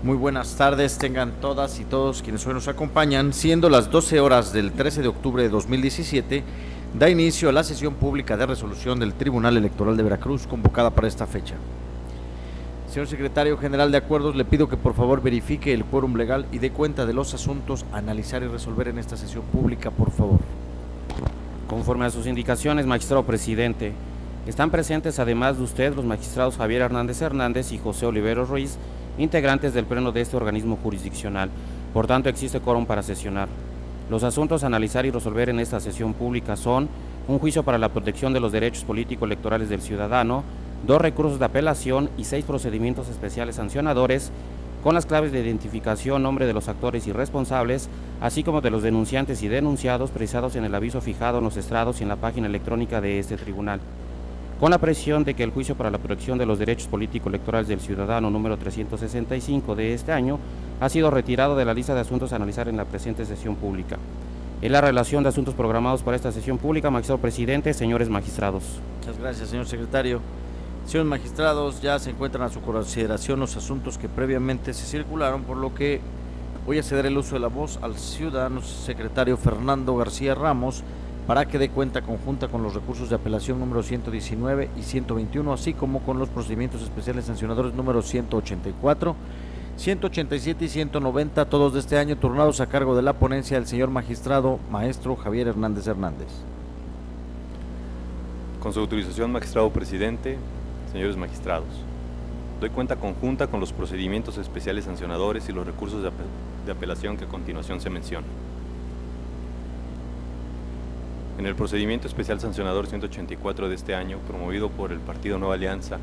Muy buenas tardes, tengan todas y todos quienes hoy nos acompañan. Siendo las 12 horas del 13 de octubre de 2017, da inicio a la sesión pública de resolución del Tribunal Electoral de Veracruz convocada para esta fecha. Señor Secretario General de Acuerdos, le pido que por favor verifique el quórum legal y dé cuenta de los asuntos a analizar y resolver en esta sesión pública, por favor. Conforme a sus indicaciones, magistrado presidente, están presentes además de usted los magistrados Javier Hernández Hernández y José Oliveros Ruiz, integrantes del pleno de este organismo jurisdiccional. Por tanto, existe quórum para sesionar. Los asuntos a analizar y resolver en esta sesión pública son: un juicio para la protección de los derechos político-electorales del ciudadano, 2 recursos de apelación y 6 procedimientos especiales sancionadores, con las claves de identificación, nombre de los actores y responsables, así como de los denunciantes y denunciados, precisados en el aviso fijado en los estrados y en la página electrónica de este tribunal. Con la presión de que el juicio para la protección de los derechos político-electorales del ciudadano número 365 de este año ha sido retirado de la lista de asuntos a analizar en la presente sesión pública. En la relación de asuntos programados para esta sesión pública, magistrado presidente, señores magistrados. Muchas gracias, señor secretario. Señores magistrados, ya se encuentran a su consideración los asuntos que previamente se circularon, por lo que voy a ceder el uso de la voz al ciudadano secretario Fernando García Ramos para que dé cuenta conjunta con los recursos de apelación número 119 y 121, así como con los procedimientos especiales sancionadores número 184, 187 y 190, todos de este año, turnados a cargo de la ponencia del señor magistrado maestro Javier Hernández Hernández. Con su autorización, magistrado presidente, señores magistrados, doy cuenta conjunta con los procedimientos especiales sancionadores y los recursos de apelación que a continuación se mencionan. En el procedimiento especial sancionador 184 de este año, promovido por el Partido Nueva Alianza,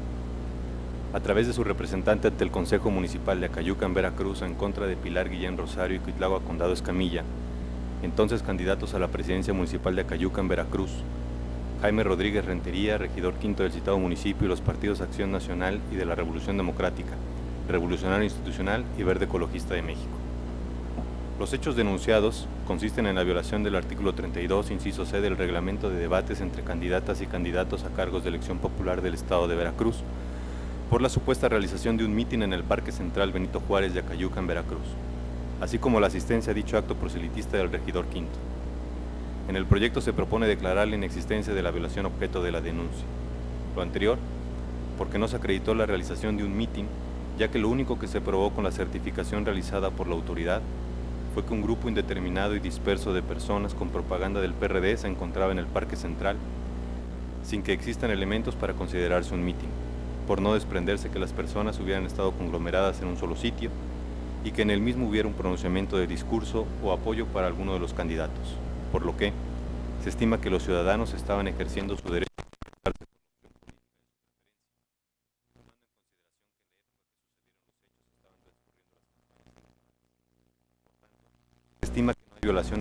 a través de su representante ante el Consejo Municipal de Acayucan, Veracruz, en contra de Pilar Guillén Rosario y Cuitlagua Condado Escamilla, entonces candidatos a la presidencia municipal de Acayucan, Veracruz, Jaime Rodríguez Rentería, regidor quinto del citado municipio, y los partidos Acción Nacional y de la Revolución Democrática, Revolucionario Institucional y Verde Ecologista de México. Los hechos denunciados consisten en la violación del artículo 32, inciso C del Reglamento de Debates entre candidatas y candidatos a cargos de elección popular del Estado de Veracruz, por la supuesta realización de un mitin en el Parque Central Benito Juárez de Acayucan, Veracruz, así como la asistencia a dicho acto proselitista del regidor quinto. En el proyecto se propone declarar la inexistencia de la violación objeto de la denuncia. Lo anterior, porque no se acreditó la realización de un mitin, ya que lo único que se probó con la certificación realizada por la autoridad fue que un grupo indeterminado y disperso de personas con propaganda del PRD se encontraba en el Parque Central, sin que existan elementos para considerarse un mitin, por no desprenderse que las personas hubieran estado conglomeradas en un solo sitio y que en el mismo hubiera un pronunciamiento de discurso o apoyo para alguno de los candidatos, por lo que se estima que los ciudadanos estaban ejerciendo su derecho a expresarse. Se estima que no hay violación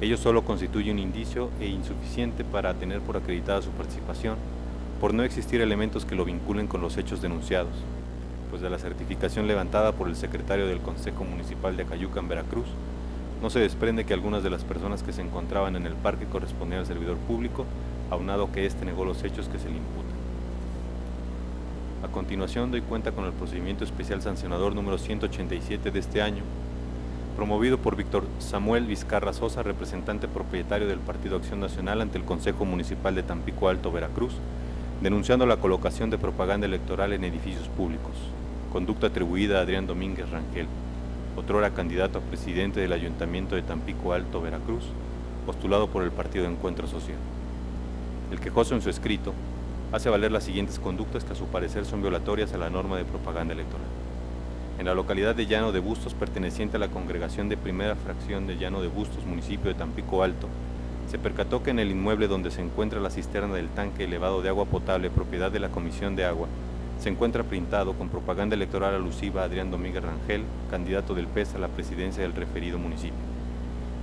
Ello solo constituye un indicio e insuficiente para tener por acreditada su participación, por no existir elementos que lo vinculen con los hechos denunciados, pues de la certificación levantada por el secretario del Consejo Municipal de Acayucan, Veracruz, no se desprende que algunas de las personas que se encontraban en el parque correspondían al servidor público, aunado que éste negó los hechos que se le imputan. A continuación doy cuenta con el procedimiento especial sancionador número 187 de este año, promovido por Víctor Samuel Vizcarra Sosa, representante propietario del Partido Acción Nacional ante el Consejo Municipal de Tampico Alto, Veracruz, denunciando la colocación de propaganda electoral en edificios públicos, conducta atribuida a Adrián Domínguez Rangel, otrora candidato a presidente del Ayuntamiento de Tampico Alto, Veracruz, postulado por el Partido Encuentro Social. El quejoso en su escrito hace valer las siguientes conductas que a su parecer son violatorias a la norma de propaganda electoral. En la localidad de Llano de Bustos, perteneciente a la congregación de primera fracción de Llano de Bustos, municipio de Tampico Alto, se percató que en el inmueble donde se encuentra la cisterna del tanque elevado de agua potable, propiedad de la Comisión de Agua, se encuentra pintado con propaganda electoral alusiva a Adrián Domínguez Rangel, candidato del PES a la presidencia del referido municipio.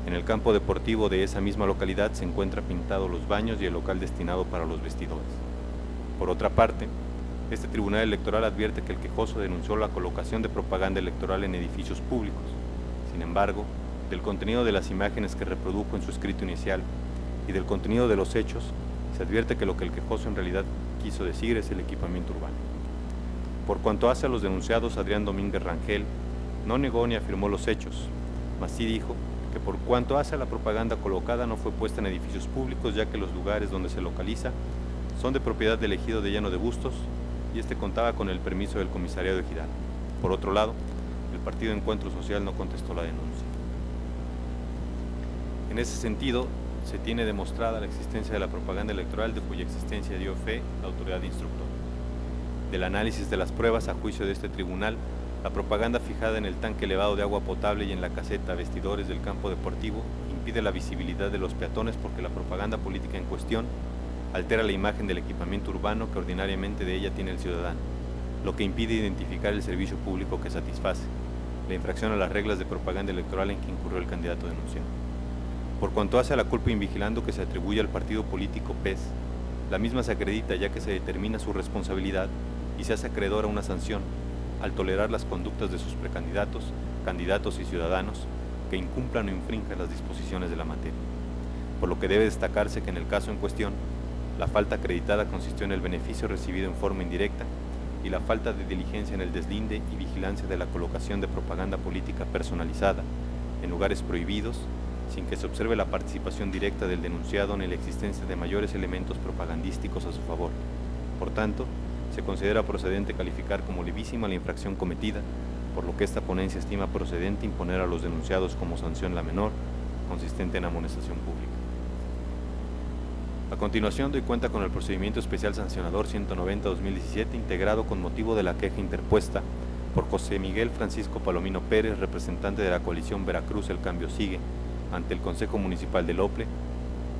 En el campo deportivo de esa misma localidad se encuentra pintado los baños y el local destinado para los vestidores. Por otra parte, este tribunal electoral advierte que el quejoso denunció la colocación de propaganda electoral en edificios públicos. Sin embargo, del contenido de las imágenes que reprodujo en su escrito inicial y del contenido de los hechos, se advierte que lo que el quejoso en realidad quiso decir es el equipamiento urbano. Por cuanto hace a los denunciados, Adrián Domínguez Rangel no negó ni afirmó los hechos, mas sí dijo que por cuanto hace a la propaganda colocada no fue puesta en edificios públicos, ya que los lugares donde se localiza son de propiedad del ejido de Llano de Bustos y este contaba con el permiso del comisariado ejidal. Por otro lado, el partido Encuentro Social no contestó la denuncia. En ese sentido, se tiene demostrada la existencia de la propaganda electoral de cuya existencia dio fe la autoridad instructora. Del análisis de las pruebas a juicio de este tribunal, la propaganda fijada en el tanque elevado de agua potable y en la caseta vestidores del campo deportivo impide la visibilidad de los peatones porque la propaganda política en cuestión altera la imagen del equipamiento urbano que ordinariamente de ella tiene el ciudadano, lo que impide identificar el servicio público que satisface, la infracción a las reglas de propaganda electoral en que incurrió el candidato denunciado. Por cuanto hace a la culpa invigilando que se atribuye al partido político PES, la misma se acredita ya que se determina su responsabilidad y se hace acreedora a una sanción al tolerar las conductas de sus precandidatos, candidatos y ciudadanos que incumplan o infrinjan las disposiciones de la materia. Por lo que debe destacarse que en el caso en cuestión, la falta acreditada consistió en el beneficio recibido en forma indirecta y la falta de diligencia en el deslinde y vigilancia de la colocación de propaganda política personalizada en lugares prohibidos, sin que se observe la participación directa del denunciado ni la existencia de mayores elementos propagandísticos a su favor. Por tanto, se considera procedente calificar como levísima la infracción cometida, por lo que esta ponencia estima procedente imponer a los denunciados como sanción la menor, consistente en amonestación pública. A continuación doy cuenta con el procedimiento especial sancionador 190-2017 integrado con motivo de la queja interpuesta por José Miguel Francisco Palomino Pérez, representante de la coalición Veracruz El Cambio Sigue, ante el Consejo Municipal de Lople,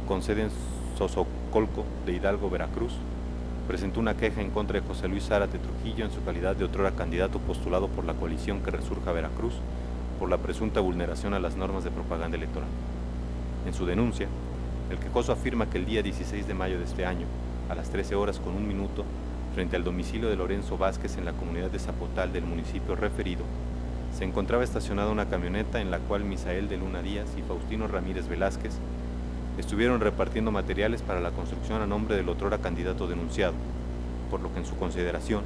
con sede en Sosocolco de Hidalgo, Veracruz. Presentó una queja en contra de José Luis Zárate Trujillo en su calidad de otrora candidato postulado por la coalición Que Resurja Veracruz por la presunta vulneración a las normas de propaganda electoral. En su denuncia, el quejoso afirma que el día 16 de mayo de este año, a las 13 horas con 1 minuto, frente al domicilio de Lorenzo Vázquez en la comunidad de Zapotal del municipio referido, se encontraba estacionada una camioneta en la cual Misael de Luna Díaz y Faustino Ramírez Velázquez estuvieron repartiendo materiales para la construcción a nombre del otrora candidato denunciado, por lo que en su consideración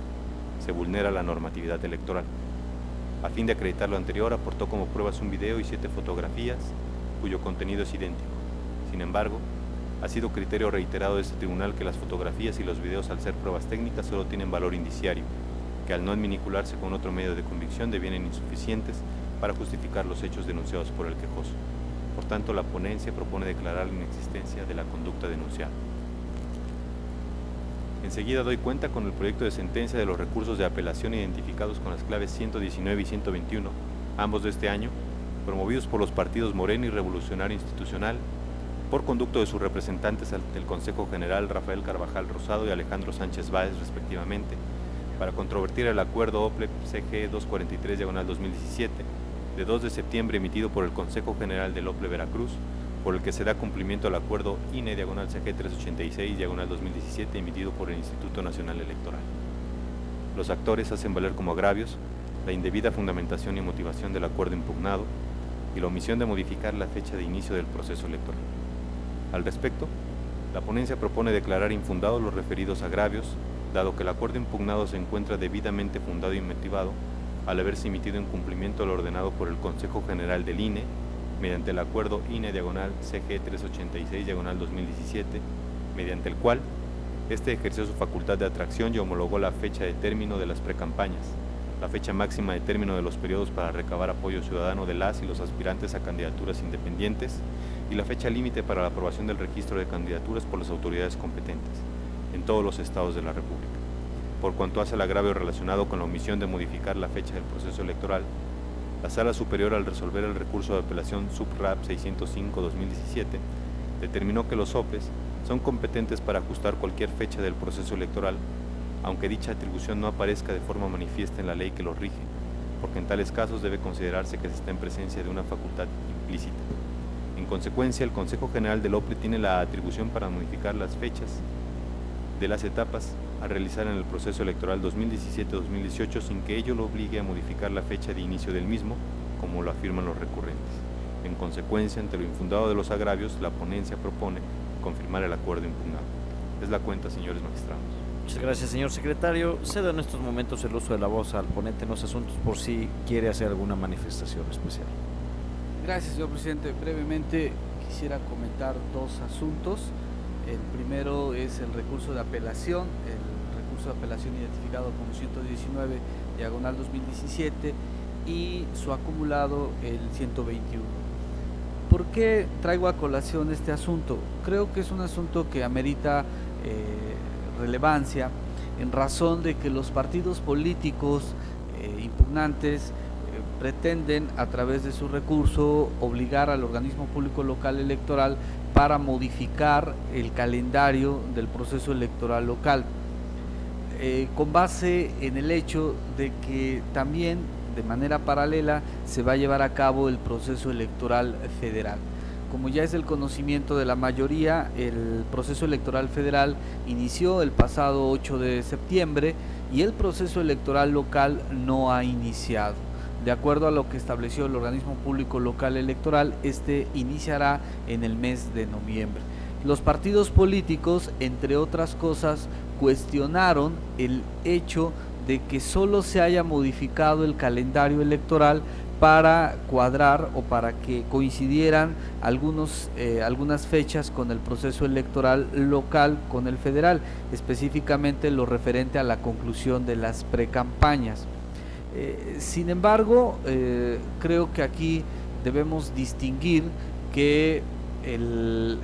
se vulnera la normatividad electoral. A fin de acreditar lo anterior, aportó como pruebas un video y 7 fotografías, cuyo contenido es idéntico. Sin embargo, ha sido criterio reiterado de este tribunal que las fotografías y los videos, al ser pruebas técnicas, solo tienen valor indiciario, que al no adminicularse con otro medio de convicción devienen insuficientes para justificar los hechos denunciados por el quejoso. Por tanto, la ponencia propone declarar la inexistencia de la conducta denunciada. Enseguida doy cuenta con el proyecto de sentencia de los recursos de apelación identificados con las claves 119 y 121, ambos de este año, promovidos por los partidos Morena y Revolucionario Institucional, por conducto de sus representantes ante el Consejo General Rafael Carvajal Rosado y Alejandro Sánchez Báez, respectivamente, para controvertir el acuerdo OPLE-CG 243/2017 de 2 de septiembre emitido por el Consejo General del OPLE Veracruz, por el que se da cumplimiento al acuerdo INE/CG 386/2017 emitido por el Instituto Nacional Electoral. Los actores hacen valer como agravios la indebida fundamentación y motivación del acuerdo impugnado y la omisión de modificar la fecha de inicio del proceso electoral. Al respecto, la ponencia propone declarar infundados los referidos agravios, dado que el acuerdo impugnado se encuentra debidamente fundado y motivado al haberse emitido en cumplimiento a lo ordenado por el Consejo General del INE, mediante el acuerdo INE/CG 386/2017, mediante el cual este ejerció su facultad de atracción y homologó la fecha de término de las precampañas, la fecha máxima de término de los periodos para recabar apoyo ciudadano de las y los aspirantes a candidaturas independientes y la fecha límite para la aprobación del registro de candidaturas por las autoridades competentes en todos los estados de la República. Por cuanto hace el agravio relacionado con la omisión de modificar la fecha del proceso electoral, la Sala Superior, al resolver el recurso de apelación SUPRAP 605/2017, determinó que los OPEs son competentes para ajustar cualquier fecha del proceso electoral, aunque dicha atribución no aparezca de forma manifiesta en la ley que los rige, porque en tales casos debe considerarse que se está en presencia de una facultad implícita. En consecuencia, el Consejo General del OPLE tiene la atribución para modificar las fechas de las etapas a realizar en el proceso electoral 2017-2018 sin que ello lo obligue a modificar la fecha de inicio del mismo, como lo afirman los recurrentes. En consecuencia, ante lo infundado de los agravios, la ponencia propone confirmar el acuerdo impugnado. Es la cuenta, señores magistrados. Muchas gracias, señor secretario. Cedo en estos momentos el uso de la voz al ponente en los asuntos por si quiere hacer alguna manifestación especial. Gracias, señor presidente. Brevemente quisiera comentar dos asuntos. El primero es el recurso de apelación, identificado como 119/2017 y su acumulado el 121. ¿Por qué traigo a colación este asunto? Creo que es un asunto que amerita relevancia en razón de que los partidos políticos impugnantes pretenden a través de su recurso obligar al organismo público local electoral para modificar el calendario del proceso electoral local, con base en el hecho de que también de manera paralela se va a llevar a cabo el proceso electoral federal. Como ya es el conocimiento de la mayoría, el proceso electoral federal inició el pasado 8 de septiembre y el proceso electoral local no ha iniciado. De acuerdo a lo que estableció el organismo público local electoral, este iniciará en el mes de noviembre. Los partidos políticos, entre otras cosas, cuestionaron el hecho de que solo se haya modificado el calendario electoral para cuadrar o para que coincidieran algunas fechas con el proceso electoral local con el federal, específicamente lo referente a la conclusión de las precampañas. Sin embargo, creo que aquí debemos distinguir que el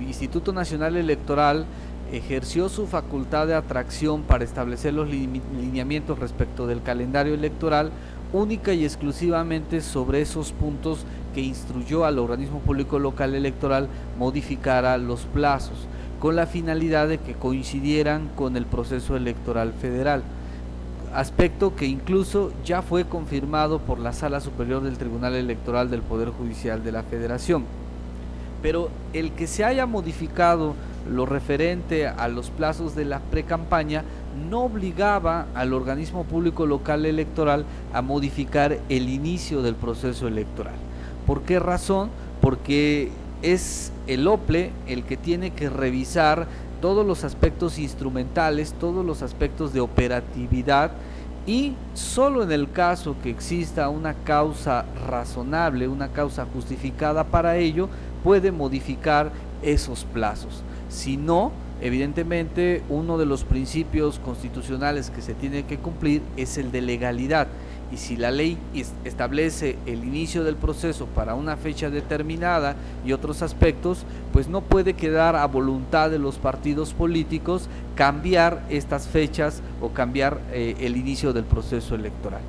Instituto Nacional Electoral ejerció su facultad de atracción para establecer los lineamientos respecto del calendario electoral única y exclusivamente sobre esos puntos que instruyó al organismo público local electoral modificara los plazos, con la finalidad de que coincidieran con el proceso electoral federal, aspecto que incluso ya fue confirmado por la Sala Superior del Tribunal Electoral del Poder Judicial de la Federación. Pero el que se haya modificado lo referente a los plazos de la precampaña no obligaba al organismo público local electoral a modificar el inicio del proceso electoral. ¿Por qué razón? Porque es el OPLE el que tiene que revisar todos los aspectos instrumentales, todos los aspectos de operatividad, y solo en el caso que exista una causa razonable, una causa justificada para ello, puede modificar esos plazos. Si no, evidentemente uno de los principios constitucionales que se tiene que cumplir es el de legalidad, y si la ley establece el inicio del proceso para una fecha determinada y otros aspectos, pues no puede quedar a voluntad de los partidos políticos cambiar estas fechas o cambiar el inicio del proceso electoral.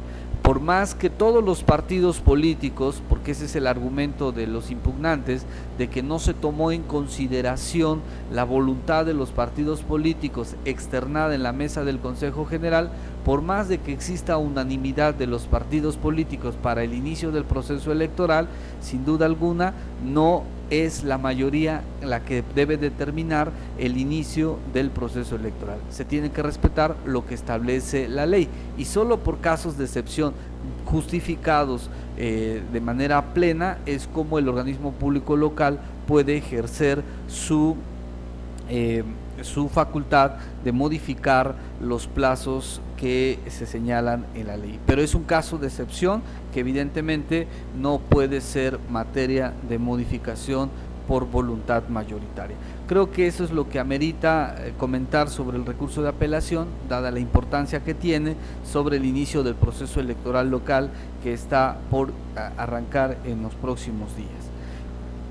Por más que todos los partidos políticos, porque ese es el argumento de los impugnantes, de que no se tomó en consideración la voluntad de los partidos políticos externada en la mesa del Consejo General, por más de que exista unanimidad de los partidos políticos para el inicio del proceso electoral, sin duda alguna no es la mayoría la que debe determinar el inicio del proceso electoral. Se tiene que respetar lo que establece la ley, y solo por casos de excepción justificados de manera plena es como el organismo público local puede ejercer su facultad de modificar los plazos que se señalan en la ley, pero es un caso de excepción que evidentemente no puede ser materia de modificación por voluntad mayoritaria. Creo que eso es lo que amerita comentar sobre el recurso de apelación, dada la importancia que tiene sobre el inicio del proceso electoral local que está por arrancar en los próximos días.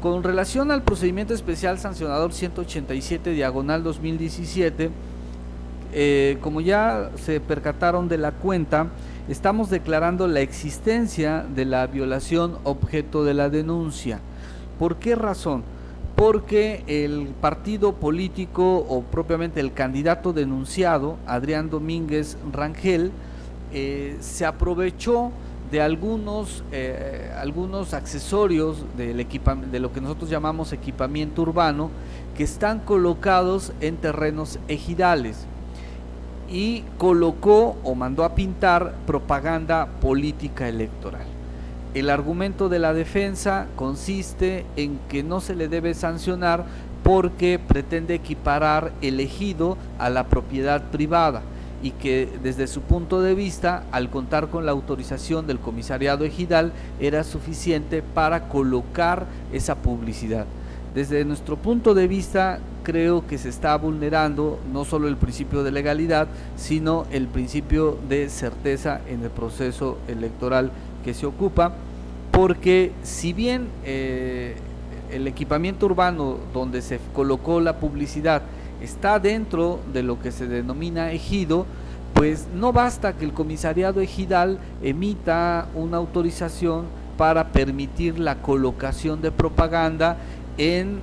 Con relación al procedimiento especial sancionador 187/2017, como ya se percataron de la cuenta, estamos declarando la existencia de la violación objeto de la denuncia. ¿Por qué razón? Porque el partido político o propiamente el candidato denunciado, Adrián Domínguez Rangel, se aprovechó de algunos accesorios de lo que nosotros llamamos equipamiento urbano, que están colocados en terrenos ejidales, y colocó o mandó a pintar propaganda política electoral. El argumento de la defensa consiste en que no se le debe sancionar porque pretende equiparar el ejido a la propiedad privada, y que desde su punto de vista, al contar con la autorización del comisariado ejidal, era suficiente para colocar esa publicidad. Desde nuestro punto de vista, creo que se está vulnerando no solo el principio de legalidad, sino el principio de certeza en el proceso electoral que se ocupa, porque si bien el equipamiento urbano donde se colocó la publicidad está dentro de lo que se denomina ejido, pues no basta que el comisariado ejidal emita una autorización para permitir la colocación de propaganda en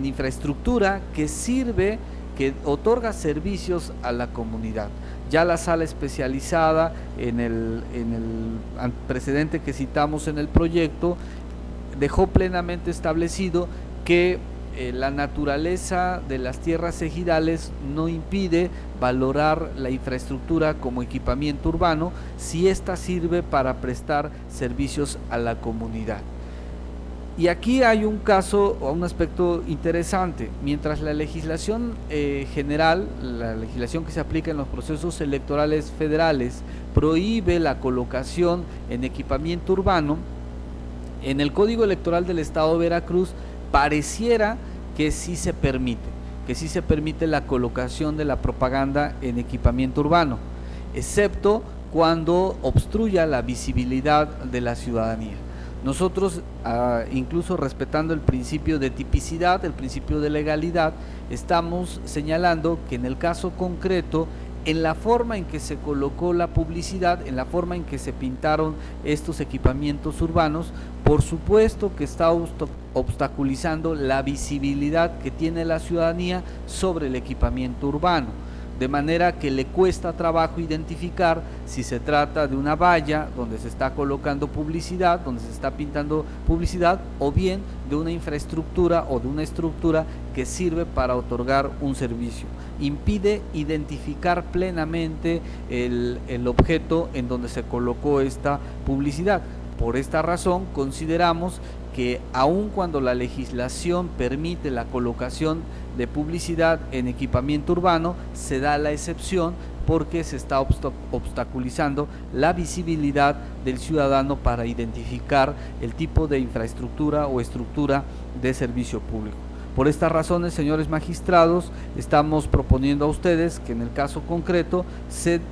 infraestructura que sirve, que otorga servicios a la comunidad. Ya la sala especializada en el precedente que citamos en el proyecto dejó plenamente establecido que la naturaleza de las tierras ejidales no impide valorar la infraestructura como equipamiento urbano si ésta sirve para prestar servicios a la comunidad. Y aquí hay un caso o un aspecto interesante. Mientras la legislación general, la legislación que se aplica en los procesos electorales federales, prohíbe la colocación en equipamiento urbano, en el Código Electoral del Estado de Veracruz pareciera que sí se permite la colocación de la propaganda en equipamiento urbano, excepto cuando obstruya la visibilidad de la ciudadanía. Nosotros, incluso respetando el principio de tipicidad, el principio de legalidad, estamos señalando que en el caso concreto, en la forma en que se colocó la publicidad, en la forma en que se pintaron estos equipamientos urbanos, por supuesto que está obstaculizando la visibilidad que tiene la ciudadanía sobre el equipamiento urbano, de manera que le cuesta trabajo identificar si se trata de una valla donde se está colocando publicidad, donde se está pintando publicidad, o bien de una infraestructura o de una estructura que sirve para otorgar un servicio. Impide identificar plenamente el objeto en donde se colocó esta publicidad. Por esta razón consideramos que aun cuando la legislación permite la colocación de publicidad en equipamiento urbano, se da la excepción porque se está obstaculizando la visibilidad del ciudadano para identificar el tipo de infraestructura o estructura de servicio público. Por estas razones, señores magistrados, estamos proponiendo a ustedes que en el caso concreto,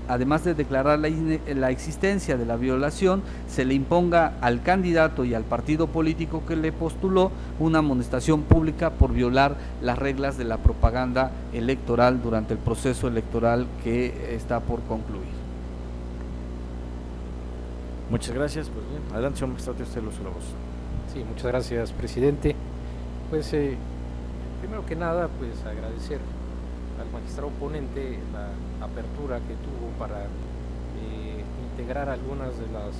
además de declarar la existencia de la violación, se le imponga al candidato y al partido político que le postuló una amonestación pública por violar las reglas de la propaganda electoral durante el proceso electoral que está por concluir. Muchas gracias. Pues bien, adelante, señor magistrado, usted lo usa la voz. Sí, muchas gracias, presidente. Pues primero que nada, pues agradecer al magistrado ponente la apertura que tuvo para integrar algunas de las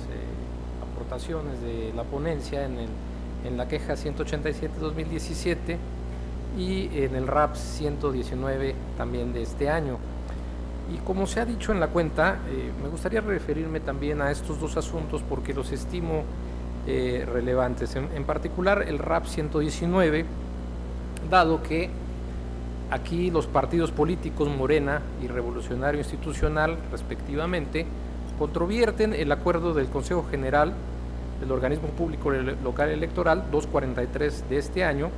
aportaciones de la ponencia en la queja 187-2017 y en el RAP 119 también de este año. Y como se ha dicho en la cuenta, me gustaría referirme también a estos dos asuntos porque los estimo relevantes. En particular el RAP 119, dado que aquí los partidos políticos Morena y Revolucionario Institucional, respectivamente, controvierten el acuerdo del Consejo General del Organismo Público Local Electoral 243 de este año,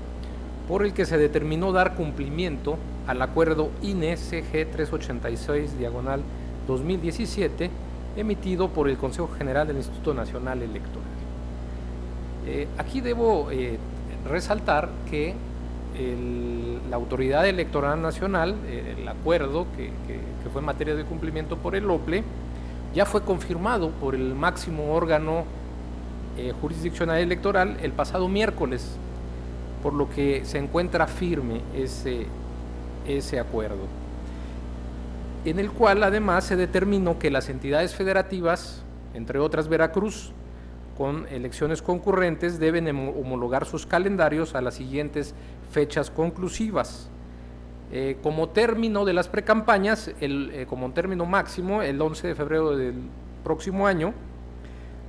por el que se determinó dar cumplimiento al acuerdo INE-CG 386/2017 emitido por el Consejo General del Instituto Nacional Electoral. Aquí debo resaltar que la Autoridad Electoral Nacional, el acuerdo que fue en materia de cumplimiento por el OPLE, ya fue confirmado por el máximo órgano jurisdiccional electoral el pasado miércoles, por lo que se encuentra firme ese acuerdo, en el cual además se determinó que las entidades federativas entre otras Veracruz, con elecciones concurrentes, deben homologar sus calendarios a las siguientes fechas conclusivas. Como término de las precampañas, como término máximo, el 11 de febrero del próximo año.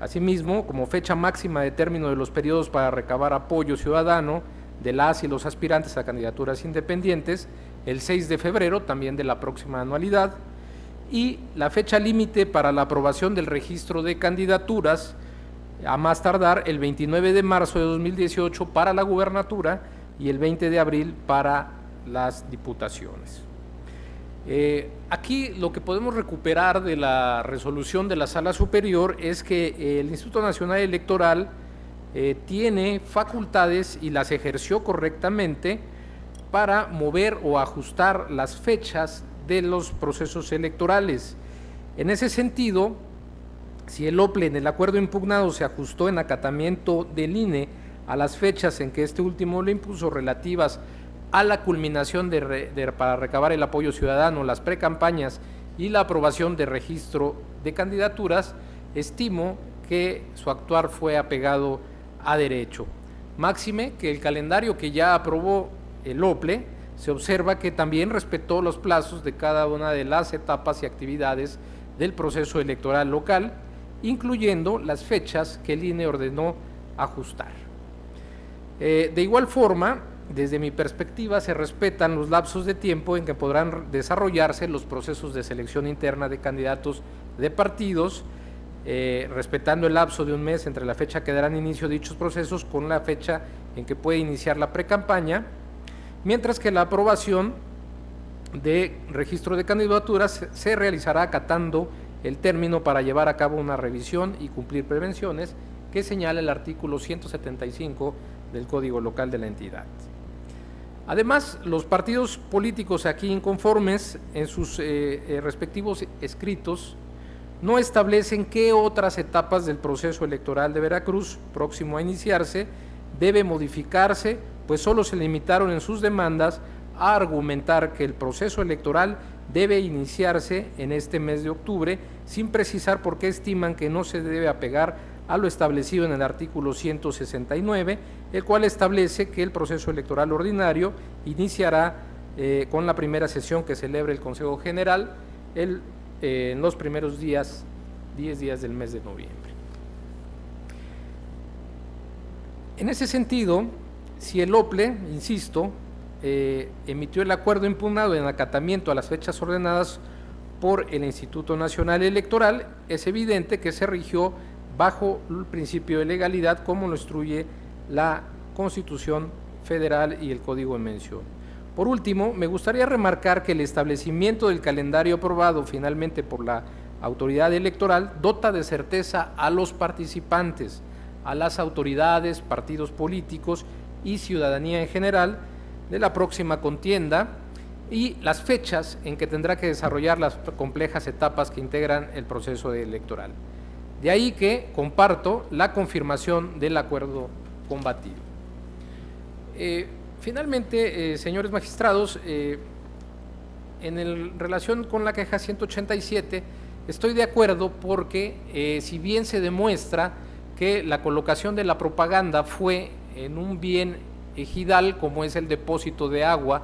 Asimismo, como fecha máxima de término de los periodos para recabar apoyo ciudadano de las y los aspirantes a candidaturas independientes, el 6 de febrero también de la próxima anualidad, y la fecha límite para la aprobación del registro de candidaturas, a más tardar el 29 de marzo de 2018 para la gubernatura y el 20 de abril para las diputaciones. Aquí lo que podemos recuperar de la resolución de la Sala Superior es que el Instituto Nacional Electoral tiene facultades y las ejerció correctamente para mover o ajustar las fechas de los procesos electorales. En ese sentido, si el OPLE en el acuerdo impugnado se ajustó en acatamiento del INE a las fechas en que este último lo impuso relativas a la culminación para recabar el apoyo ciudadano, las precampañas y la aprobación de registro de candidaturas, estimo que su actuar fue apegado a derecho. Máxime que el calendario que ya aprobó el OPLE se observa que también respetó los plazos de cada una de las etapas y actividades del proceso electoral local, incluyendo las fechas que el INE ordenó ajustar. De igual forma, desde mi perspectiva, se respetan los lapsos de tiempo en que podrán desarrollarse los procesos de selección interna de candidatos de partidos, respetando el lapso de un mes entre la fecha que darán inicio a dichos procesos con la fecha en que puede iniciar la precampaña, mientras que la aprobación de registro de candidaturas se realizará acatando el término para llevar a cabo una revisión y cumplir prevenciones que señala el artículo 175 del Código Local de la entidad. Además, los partidos políticos aquí inconformes en sus respectivos escritos no establecen qué otras etapas del proceso electoral de Veracruz próximo a iniciarse debe modificarse, pues solo se limitaron en sus demandas a argumentar que el proceso electoral debe iniciarse en este mes de octubre, sin precisar por qué estiman que no se debe apegar a lo establecido en el artículo 169, el cual establece que el proceso electoral ordinario iniciará con la primera sesión que celebre el Consejo General en los primeros 10 días del mes de noviembre. En ese sentido, si el OPLE, insisto, emitió el acuerdo impugnado en acatamiento a las fechas ordenadas por el Instituto Nacional Electoral, es evidente que se rigió bajo el principio de legalidad como lo instruye la Constitución Federal y el Código de Mención. Por último, me gustaría remarcar que el establecimiento del calendario aprobado finalmente por la autoridad electoral dota de certeza a los participantes, a las autoridades, partidos políticos y ciudadanía en general de la próxima contienda y las fechas en que tendrá que desarrollar las complejas etapas que integran el proceso electoral. De ahí que comparto la confirmación del acuerdo combatido. Finalmente, señores magistrados, en relación con la queja 187, estoy de acuerdo porque si bien se demuestra que la colocación de la propaganda fue en un bien ejidal como es el depósito de agua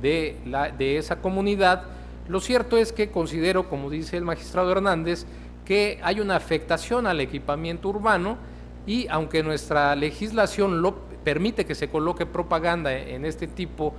de esa comunidad, lo cierto es que considero, como dice el magistrado Hernández, que hay una afectación al equipamiento urbano y aunque nuestra legislación lo permite que se coloque propaganda en este tipo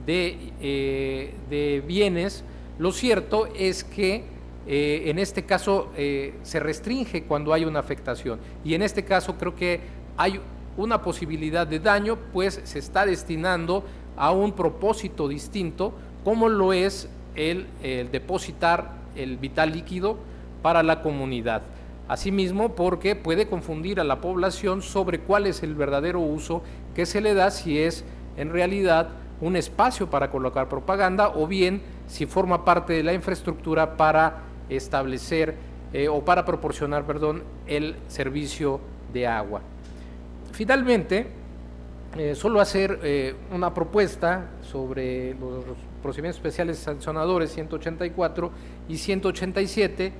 de bienes, lo cierto es que en este caso se restringe cuando hay una afectación y en este caso creo que hay una posibilidad de daño, pues se está destinando a un propósito distinto como lo es el depositar el vital líquido para la comunidad. Asimismo, porque puede confundir a la población sobre cuál es el verdadero uso que se le da, si es en realidad un espacio para colocar propaganda o bien si forma parte de la infraestructura para establecer o para proporcionar, el servicio de agua. Finalmente, solo hacer una propuesta sobre los procedimientos especiales sancionadores 184 y 187,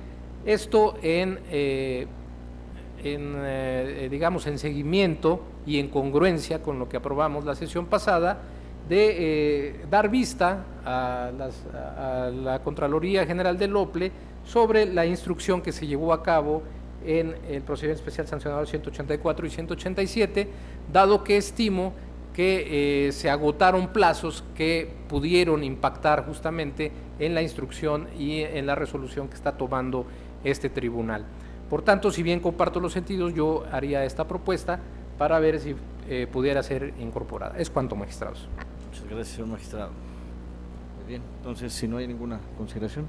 esto en digamos, en seguimiento y en congruencia con lo que aprobamos la sesión pasada, de dar vista a la Contraloría General del OPLE sobre la instrucción que se llevó a cabo en el procedimiento especial sancionador 184 y 187, dado que estimo que se agotaron plazos que pudieron impactar justamente en la instrucción y en la resolución que está tomando este tribunal. Por tanto, si bien comparto los sentidos, yo haría esta propuesta para ver si pudiera ser incorporada. Es cuanto, magistrados. Muchas gracias, señor magistrado. Muy bien, entonces, si no hay ninguna consideración,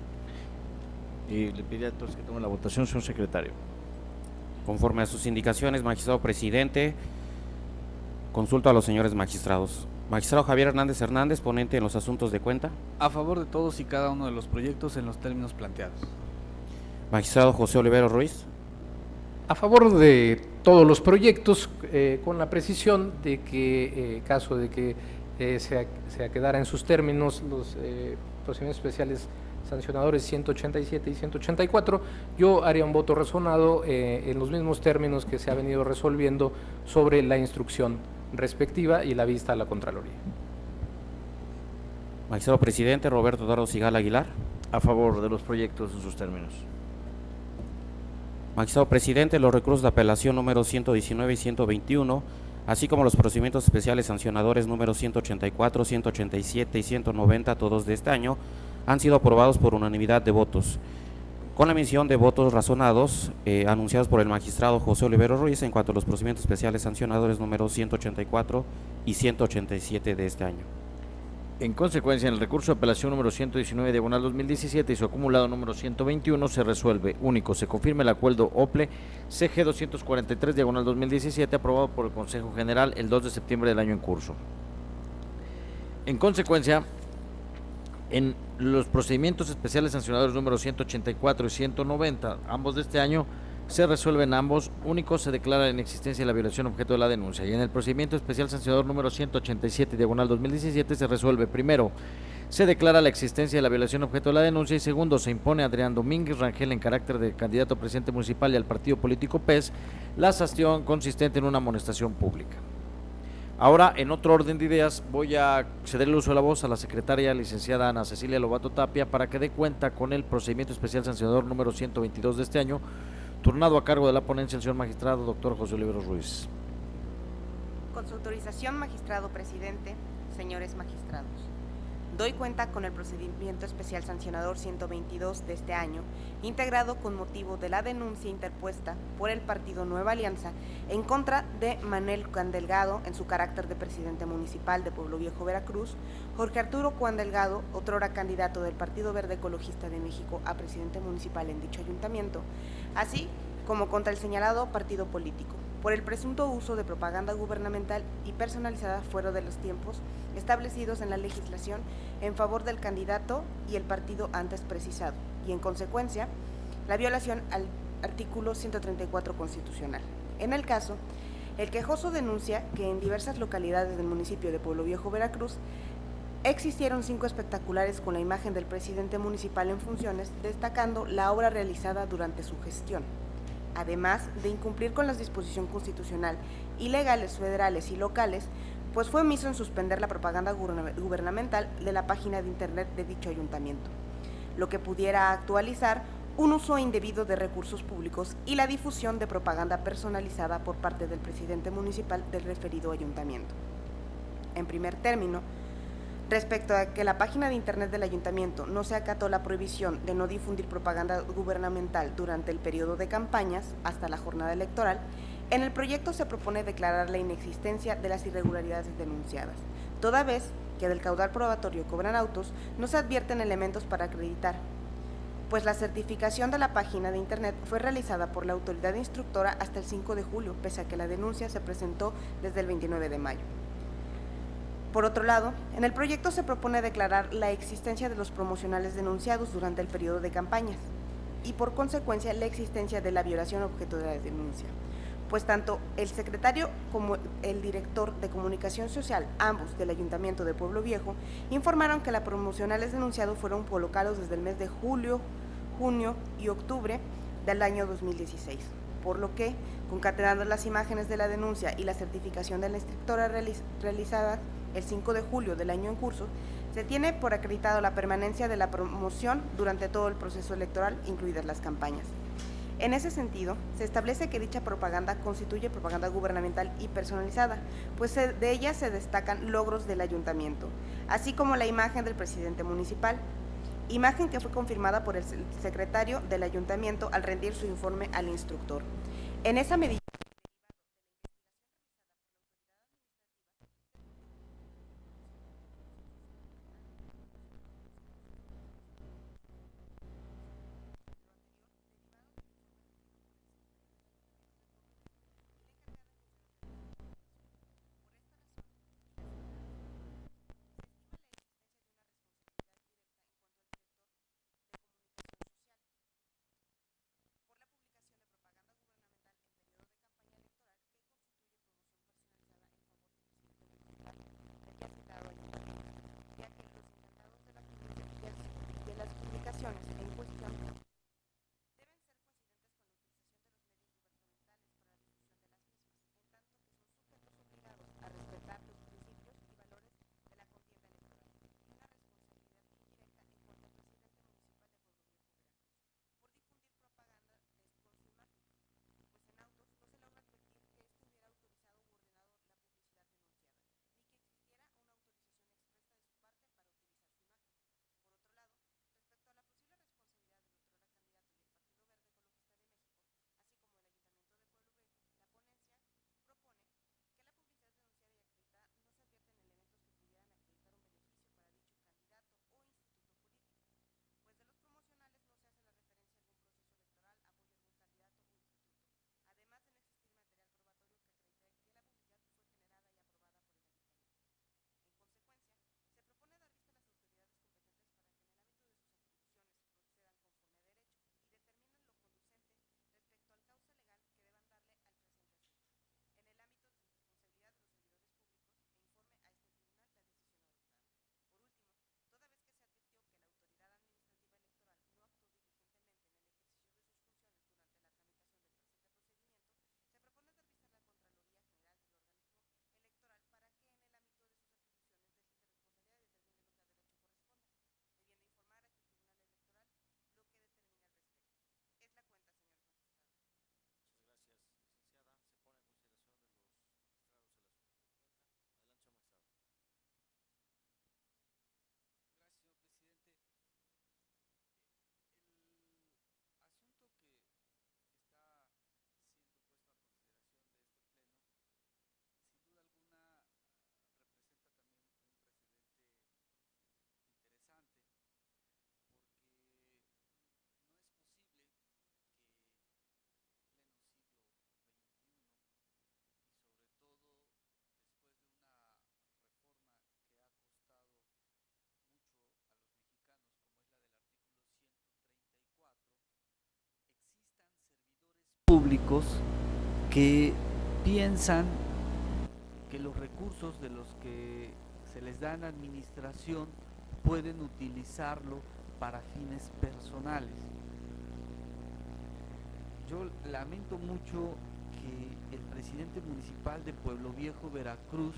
le pediría entonces que tome la votación, señor secretario. Conforme a sus indicaciones, magistrado presidente, consulto a los señores magistrados. Magistrado Javier Hernández Hernández, ponente en los asuntos de cuenta. A favor de todos y cada uno de los proyectos en los términos planteados. Magistrado José Oliveros Ruiz. A favor de todos los proyectos, con la precisión de que, caso de que se quedara en sus términos los procedimientos especiales sancionadores 187 y 184, yo haría un voto razonado en los mismos términos que se ha venido resolviendo sobre la instrucción respectiva y la vista a la Contraloría. Magistrado presidente Roberto Eduardo Sigal Aguilar. A favor de los proyectos en sus términos. Magistrado presidente, los recursos de apelación número 119 y 121, así como los procedimientos especiales sancionadores número 184, 187 y 190, todos de este año, han sido aprobados por unanimidad de votos, con la emisión de votos razonados anunciados por el magistrado José Oliveros Ruiz en cuanto a los procedimientos especiales sancionadores número 184 y 187 de este año. En consecuencia, en el recurso de apelación número 119 diagonal 2017 y su acumulado número 121 se resuelve. Único, se confirma el acuerdo OPLE CG 243 diagonal 2017 aprobado por el Consejo General el 2 de septiembre del año en curso. En consecuencia, en los procedimientos especiales sancionadores número 184 y 190, ambos de este año, se resuelven ambos. Único, se declara la inexistencia de la violación objeto de la denuncia. Y en el procedimiento especial sancionador número 187 diagonal 2017 se resuelve: primero, se declara la existencia de la violación objeto de la denuncia, y segundo, se impone a Adrián Domínguez Rangel en carácter de candidato a presidente municipal y al partido político PES la sanción consistente en una amonestación pública. Ahora, en otro orden de ideas, voy a ceder el uso de la voz a la secretaria licenciada Ana Cecilia Lobato Tapia para que dé cuenta con el procedimiento especial sancionador número 122 de este año, turnado a cargo de la ponencia el señor magistrado doctor José Oliveros Ruiz. Con su autorización, magistrado presidente, señores magistrados, doy cuenta con el procedimiento especial sancionador 122 de este año, integrado con motivo de la denuncia interpuesta por el partido Nueva Alianza en contra de Manuel Cuán Delgado en su carácter de presidente municipal de Pueblo Viejo, Veracruz, Jorge Arturo Cuán Delgado, otrora candidato del Partido Verde Ecologista de México a presidente municipal en dicho ayuntamiento, así como contra el señalado partido político, por el presunto uso de propaganda gubernamental y personalizada fuera de los tiempos establecidos en la legislación en favor del candidato y el partido antes precisado, y en consecuencia, la violación al artículo 134 constitucional. En el caso, el quejoso denuncia que en diversas localidades del municipio de Pueblo Viejo, Veracruz, existieron 5 espectaculares con la imagen del presidente municipal en funciones, destacando la obra realizada durante su gestión, además de incumplir con la disposición constitucional y legales federales y locales, pues fue omiso en suspender la propaganda gubernamental de la página de internet de dicho ayuntamiento, lo que pudiera actualizar un uso indebido de recursos públicos y la difusión de propaganda personalizada por parte del presidente municipal del referido ayuntamiento. En primer término, respecto a que la página de internet del ayuntamiento no se acató la prohibición de no difundir propaganda gubernamental durante el periodo de campañas hasta la jornada electoral, en el proyecto se propone declarar la inexistencia de las irregularidades denunciadas, toda vez que del caudal probatorio cobran autos no se advierten elementos para acreditar, pues la certificación de la página de internet fue realizada por la autoridad instructora hasta el 5 de julio, pese a que la denuncia se presentó desde el 29 de mayo. Por otro lado, en el proyecto se propone declarar la existencia de los promocionales denunciados durante el periodo de campañas y, por consecuencia, la existencia de la violación objeto de la denuncia, pues tanto el secretario como el director de comunicación social, ambos del Ayuntamiento de Pueblo Viejo, informaron que los promocionales denunciados fueron colocados desde el mes de julio, junio y octubre del año 2016. por lo que, concatenando las imágenes de la denuncia y la certificación de la instructora realizada el 5 de julio del año en curso, se tiene por acreditado la permanencia de la promoción durante todo el proceso electoral, incluidas las campañas. En ese sentido, se establece que dicha propaganda constituye propaganda gubernamental y personalizada, pues de ella se destacan logros del ayuntamiento, así como la imagen del presidente municipal, imagen que fue confirmada por el secretario del ayuntamiento al rendir su informe al instructor. En esa medida, en cuestión deben ser conscientes con la utilización de los medios gubernamentales para la difusión de las mismas, en tanto que son sujetos obligados a respetar los principios y valores de la contienda electoral y una responsabilidad indirecta en cuanto al presidente municipal de Pueblo Viejo, Veracruz, por difundir propaganda con su imagen, pues en autos no se logra advertir que esto hubiera autorizado u ordenado la publicidad denunciada, ni que existiera una autorización expresa de su parte para utilizar su imagen. Por otro lado, respecto a la posible responsabilidad del otrora candidato y el Partido Verde Ecologista de México, así como el Ayuntamiento de Pueblo Viejo, la ponencia propone que la publicidad denunciada y acreditada no se advierten elementos que pudieran acreditar un beneficio para dicho candidato o instituto político, pues de los promocionales no se hace la referencia a algún proceso electoral, apoyo a algún candidato o instituto, además de no existir material probatorio que acredite que la publicidad fue generada y aprobada por el ayuntamiento. En consecuencia, se propone dar vista a las autoridades competentes para que en el ámbito de sus atribuciones procedan conforme a derecho y determinen lo conducente respecto al cauce legal que deban darle al presente asunto, en el ámbito de su responsabilidad de los servidores públicos, e informe a este tribunal la decisión adoptada. Por último, toda vez que se advirtió que la autoridad administrativa electoral no actuó diligentemente en el ejercicio de sus funciones durante la tramitación del presente procedimiento, se propone dar vista a la Contraloría General del organismo electoral para que en el ámbito de sus atribuciones deslinde responsabilidad y determine lo que a derecho corresponda, debiendo informar a este tribunal electoral lo que determine al respecto. Es la cuenta, señores magistrados. Muchas gracias, licenciada. Se pone a consideración de los magistrados el asunto. Adelante, señor magistrado. Gracias, señor presidente. El asunto que está siendo puesto a consideración de este pleno, sin duda alguna, representa también un precedente interesante, porque no es posible que en pleno siglo XXI y sobre todo después de una reforma que ha costado mucho a los mexicanos, como es la del artículo 134, existan servidores públicos que piensan que los recursos de los que se les da en administración pueden utilizarlo para fines personales. Yo lamento mucho que el presidente municipal de Pueblo Viejo, Veracruz,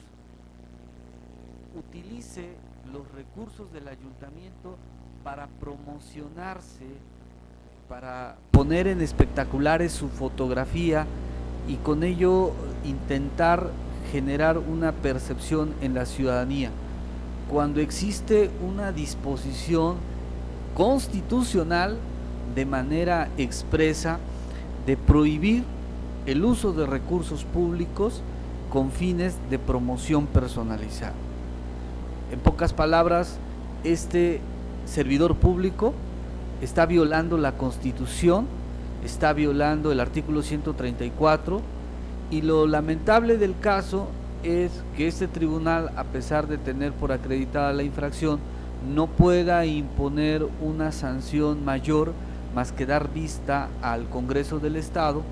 utilice los recursos del ayuntamiento para promocionarse, para poner en espectaculares su fotografía y con ello intentar generar una percepción en la ciudadanía, cuando existe una disposición constitucional de manera expresa de prohibir el uso de recursos públicos con fines de promoción personalizada. En pocas palabras, este servidor público está violando la Constitución, está violando el artículo 134, y lo lamentable del caso es que este tribunal, a pesar de tener por acreditada la infracción, no pueda imponer una sanción mayor más que dar vista al Congreso del Estado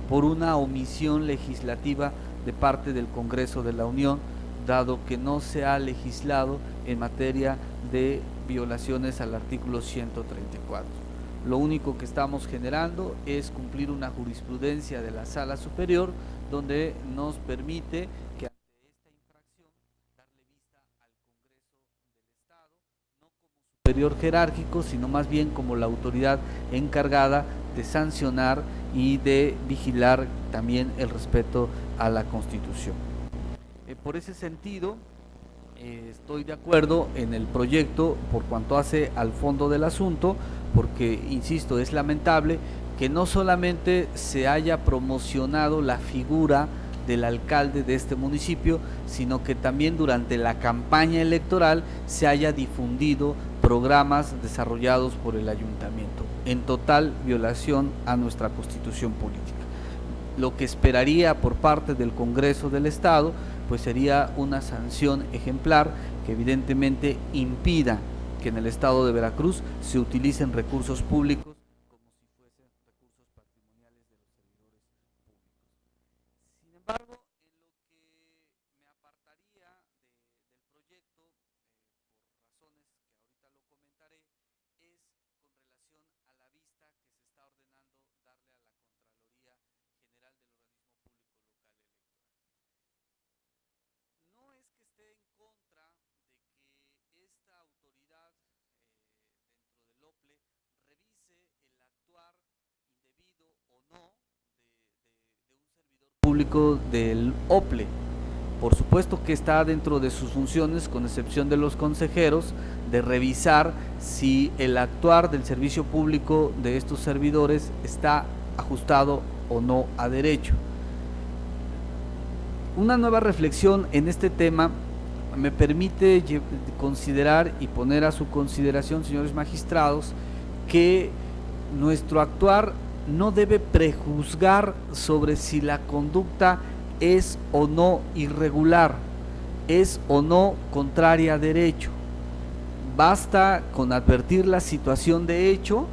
por una omisión legislativa de parte del Congreso de la Unión, dado que no se ha legislado en materia de violaciones al artículo 134. lo único que estamos generando es cumplir una jurisprudencia de la Sala Superior donde nos permite que ante esta infracción darle vista al Congreso del Estado, no como superior jerárquico, sino más bien como la autoridad encargada de sancionar y de vigilar también el respeto a la Constitución. Por ese sentido, estoy de acuerdo en el proyecto por cuanto hace al fondo del asunto, porque, insisto, es lamentable que no solamente se haya promocionado la figura del alcalde de este municipio, sino que también durante la campaña electoral se haya difundido programas desarrollados por el ayuntamiento, en total violación a nuestra Constitución política. Lo que esperaría por parte del Congreso del Estado, pues sería una sanción ejemplar que evidentemente impida que en el Estado de Veracruz se utilicen recursos públicos como si fuesen recursos patrimoniales de los servidores públicos. Sin embargo, en lo que me apartaría del proyecto, por razones que ahorita lo comentaré, es con relación a la vista que se está ordenando darle a la Contraloría General del Organismo Público Local Electoral. No es que esté en contra de que esta autoridad dentro del OPLE revise el actuar indebido o no de un servidor público del OPLE. Por supuesto que está dentro de sus funciones, con excepción de los consejeros, de revisar si el actuar del servicio público de estos servidores está ajustado o no a derecho. Una nueva reflexión en este tema me permite considerar y poner a su consideración, señores magistrados, que nuestro actuar no debe prejuzgar sobre si la conducta es o no irregular, es o no contraria a derecho. Basta con advertir la situación de hecho,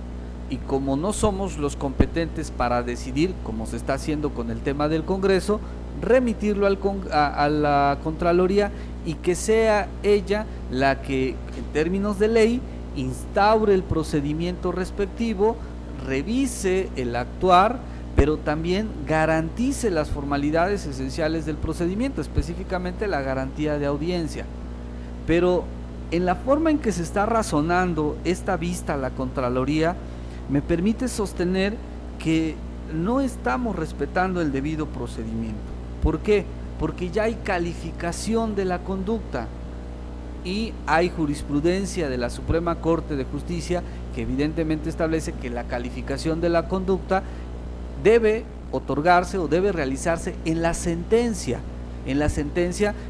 y como no somos los competentes para decidir, como se está haciendo con el tema del Congreso, remitirlo a la Contraloría y que sea ella la que, en términos de ley, instaure el procedimiento respectivo, revise el actuar, pero también garantice las formalidades esenciales del procedimiento, específicamente la garantía de audiencia. Pero en la forma en que se está razonando esta vista a la Contraloría, me permite sostener que no estamos respetando el debido procedimiento. ¿Por qué? Porque ya hay calificación de la conducta y hay jurisprudencia de la Suprema Corte de Justicia que evidentemente establece que la calificación de la conducta debe otorgarse o debe realizarse en la sentencia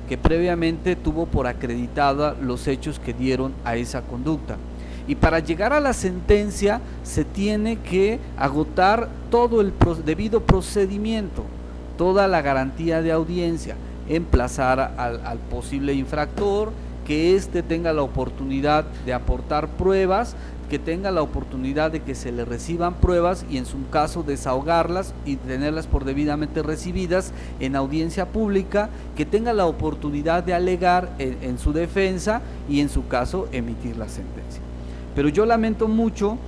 que previamente tuvo por acreditada los hechos que dieron a esa conducta. Y para llegar a la sentencia se tiene que agotar todo el debido procedimiento, toda la garantía de audiencia, emplazar al posible infractor, que éste tenga la oportunidad de aportar pruebas, que tenga la oportunidad de que se le reciban pruebas y en su caso desahogarlas y tenerlas por debidamente recibidas en audiencia pública, que tenga la oportunidad de alegar en su defensa y en su caso emitir la sentencia. Pero yo lamento mucho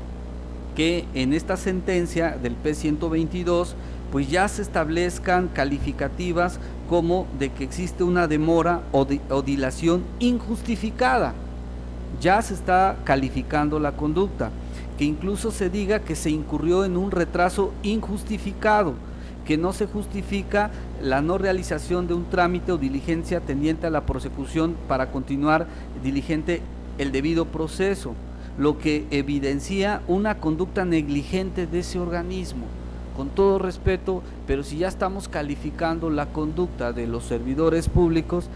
que en esta sentencia del P-122 pues ya se establezcan calificativas como de que existe una demora o dilación injustificada. Ya se está calificando la conducta, que incluso se diga que se incurrió en un retraso injustificado, que no se justifica la no realización de un trámite o diligencia tendiente a la prosecución para continuar diligente el debido proceso, lo que evidencia una conducta negligente de ese organismo. Con todo respeto, pero si ya estamos calificando la conducta de los servidores públicos,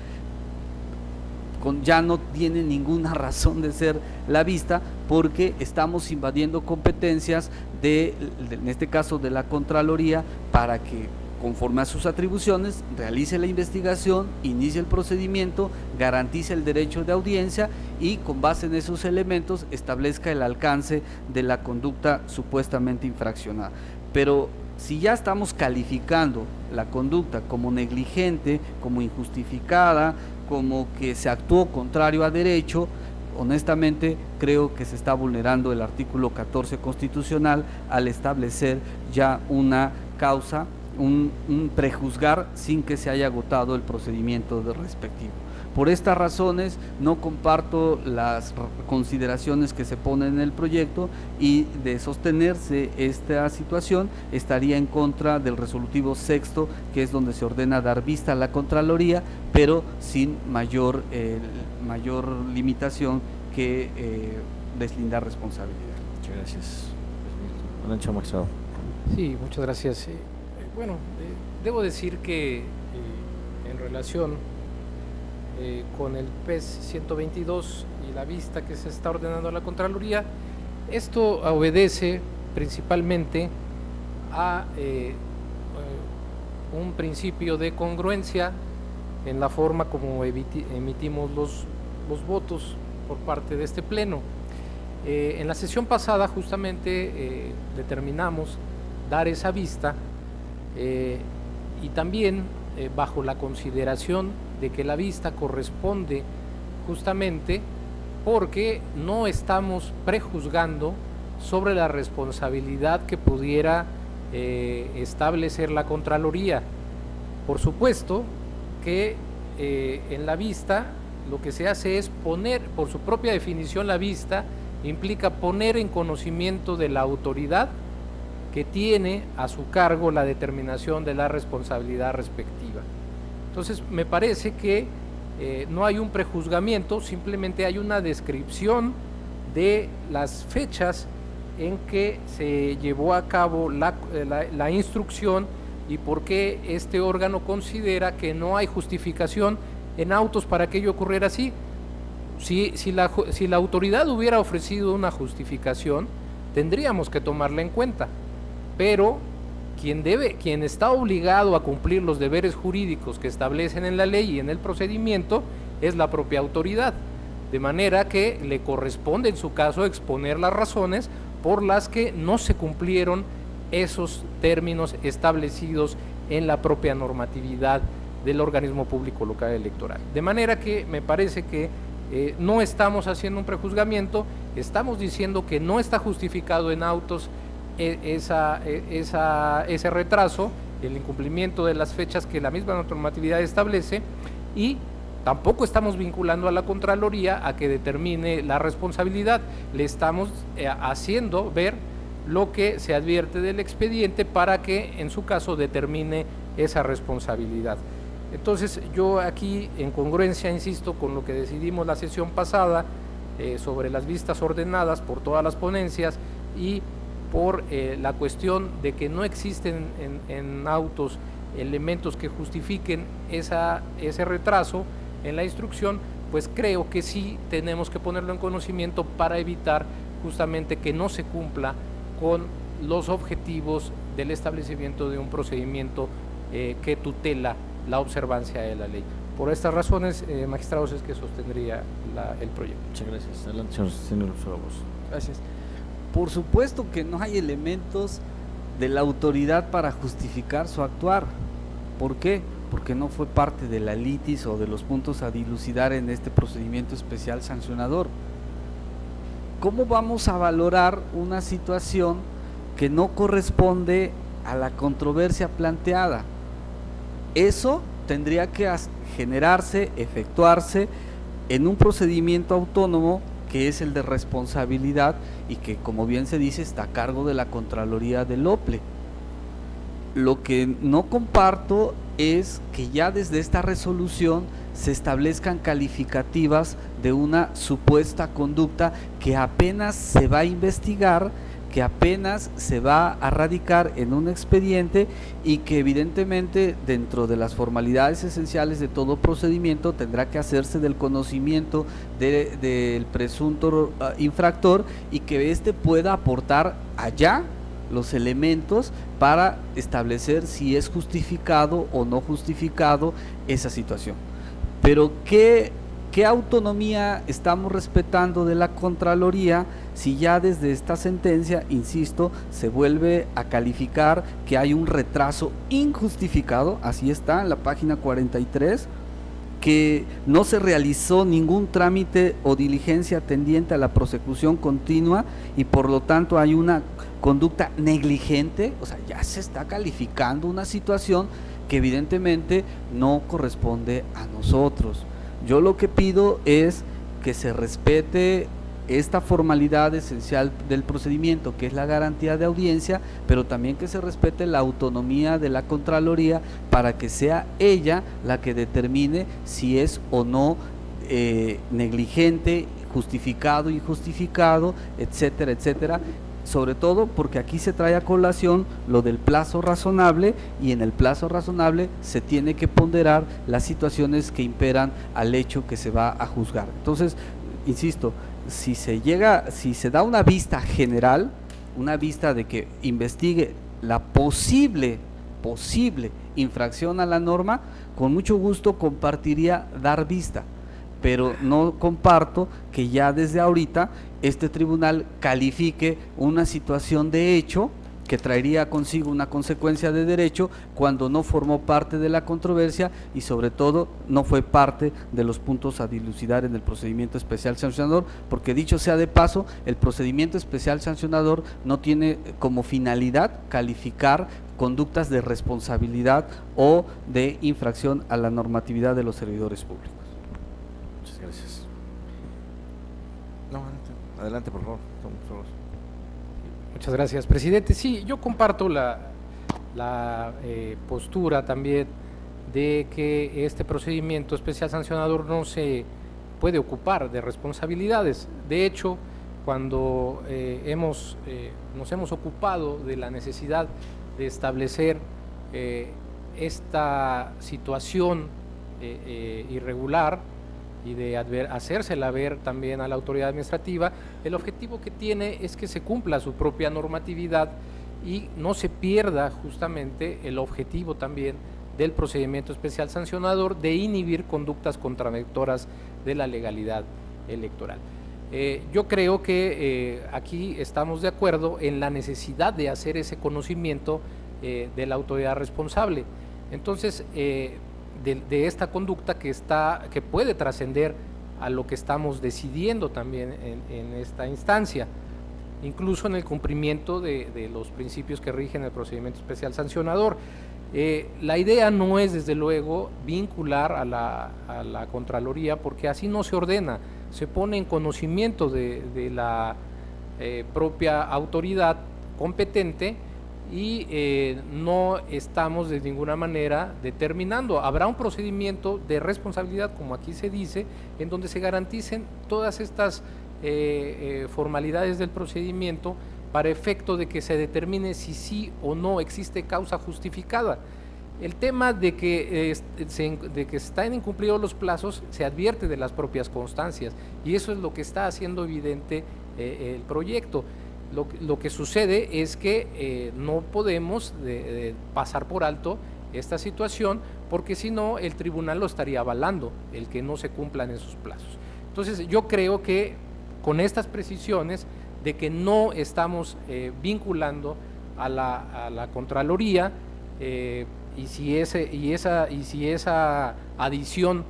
ya no tiene ninguna razón de ser la vista, porque estamos invadiendo competencias en este caso de la Contraloría, para que conforme a sus atribuciones realice la investigación, inicie el procedimiento, garantice el derecho de audiencia y con base en esos elementos establezca el alcance de la conducta supuestamente infraccionada. Pero si ya estamos calificando la conducta como negligente, como injustificada, como que se actuó contrario a derecho, honestamente creo que se está vulnerando el artículo 14 constitucional al establecer ya una causa, un prejuzgar sin que se haya agotado el procedimiento respectivo. Por estas razones no comparto las consideraciones que se ponen en el proyecto, y de sostenerse esta situación estaría en contra del resolutivo sexto, que es donde se ordena dar vista a la Contraloría, pero sin mayor limitación que deslindar responsabilidad. Muchas gracias. Adelante, magistrado. Sí, muchas gracias. Bueno, debo decir que en relación con el PES 122 y la vista que se está ordenando a la Contraloría, esto obedece principalmente a un principio de congruencia en la forma como emitimos los votos por parte de este Pleno. En la sesión pasada justamente determinamos dar esa vista y también bajo la consideración de que la vista corresponde justamente porque no estamos prejuzgando sobre la responsabilidad que pudiera establecer la Contraloría. Por supuesto que en la vista lo que se hace es poner, por su propia definición, la vista implica poner en conocimiento de la autoridad que tiene a su cargo la determinación de la responsabilidad respectiva. Entonces me parece que no hay un prejuzgamiento, simplemente hay una descripción de las fechas en que se llevó a cabo la instrucción y por qué este órgano considera que no hay justificación en autos para que ello ocurriera así. Si la autoridad hubiera ofrecido una justificación, tendríamos que tomarla en cuenta, pero quien está obligado a cumplir los deberes jurídicos que establecen en la ley y en el procedimiento es la propia autoridad, de manera que le corresponde en su caso exponer las razones por las que no se cumplieron esos términos establecidos en la propia normatividad del organismo público local electoral. De manera que me parece que no estamos haciendo un prejuzgamiento, estamos diciendo que no está justificado en autos ese retraso, el incumplimiento de las fechas que la misma normatividad establece, y tampoco estamos vinculando a la Contraloría a que determine la responsabilidad. Le estamos haciendo ver lo que se advierte del expediente para que en su caso determine esa responsabilidad. Entonces yo aquí, en congruencia, insisto, con lo que decidimos la sesión pasada sobre las vistas ordenadas por todas las ponencias y por la cuestión de que no existen en autos elementos que justifiquen ese retraso en la instrucción, pues creo que sí tenemos que ponerlo en conocimiento para evitar justamente que no se cumpla con los objetivos del establecimiento de un procedimiento que tutela la observancia de la ley. Por estas razones, magistrados, es que sostendría el proyecto. Muchas gracias. Adelante, señor Soros. Gracias. Por supuesto que no hay elementos de la autoridad para justificar su actuar. ¿Por qué? Porque no fue parte de la litis o de los puntos a dilucidar en este procedimiento especial sancionador. ¿Cómo vamos a valorar una situación que no corresponde a la controversia planteada? Eso tendría que generarse, efectuarse en un procedimiento autónomo que es el de responsabilidad y que, como bien se dice, está a cargo de la Contraloría del OPLE. Lo que no comparto es que ya desde esta resolución se establezcan calificativas de una supuesta conducta que apenas se va a investigar, que apenas se va a radicar en un expediente y que evidentemente dentro de las formalidades esenciales de todo procedimiento tendrá que hacerse del conocimiento del presunto infractor y que éste pueda aportar allá los elementos para establecer si es justificado o no justificado esa situación. Pero ¿qué autonomía estamos respetando de la Contraloría si ya desde esta sentencia, insisto, se vuelve a calificar que hay un retraso injustificado? Así está en la página 43, que no se realizó ningún trámite o diligencia tendiente a la prosecución continua y por lo tanto hay una conducta negligente, o sea, ya se está calificando una situación que evidentemente no corresponde a nosotros. Yo lo que pido es que se respete esta formalidad esencial del procedimiento, que es la garantía de audiencia, pero también que se respete la autonomía de la Contraloría para que sea ella la que determine si es o no negligente, justificado, injustificado, etcétera, etcétera. Sobre todo porque aquí se trae a colación lo del plazo razonable y en el plazo razonable se tiene que ponderar las situaciones que imperan al hecho que se va a juzgar. Entonces, insisto, si se da una vista general, una vista de que investigue la posible infracción a la norma, con mucho gusto compartiría dar vista, pero no comparto que ya desde ahorita este tribunal califique una situación de hecho que traería consigo una consecuencia de derecho cuando no formó parte de la controversia y sobre todo no fue parte de los puntos a dilucidar en el procedimiento especial sancionador, porque dicho sea de paso, el procedimiento especial sancionador no tiene como finalidad calificar conductas de responsabilidad o de infracción a la normatividad de los servidores públicos. Muchas gracias. No, adelante por favor. Muchas gracias, presidente. Sí, yo comparto la postura también de que este procedimiento especial sancionador no se puede ocupar de responsabilidades. De hecho, cuando nos hemos ocupado de la necesidad de establecer esta situación irregular y de hacérsela ver también a la autoridad administrativa, el objetivo que tiene es que se cumpla su propia normatividad y no se pierda justamente el objetivo también del procedimiento especial sancionador de inhibir conductas contradictorias de la legalidad electoral. Yo creo que aquí estamos de acuerdo en la necesidad de hacer ese conocimiento de la autoridad responsable. Entonces, de esta conducta que puede trascender a lo que estamos decidiendo también en esta instancia, incluso en el cumplimiento de los principios que rigen el procedimiento especial sancionador. La idea no es desde luego vincular a la Contraloría, porque así no se ordena, se pone en conocimiento de la propia autoridad competente y no estamos de ninguna manera determinando. Habrá un procedimiento de responsabilidad, como aquí se dice, en donde se garanticen todas estas formalidades del procedimiento para efecto de que se determine si sí o no existe causa justificada. El tema de que están incumplidos los plazos se advierte de las propias constancias y eso es lo que está haciendo evidente el proyecto. Lo que sucede es que no podemos pasar por alto esta situación, porque si no el tribunal lo estaría avalando, el que no se cumplan esos plazos. Entonces yo creo que con estas precisiones de que no estamos vinculando a la Contraloría, y si esa adición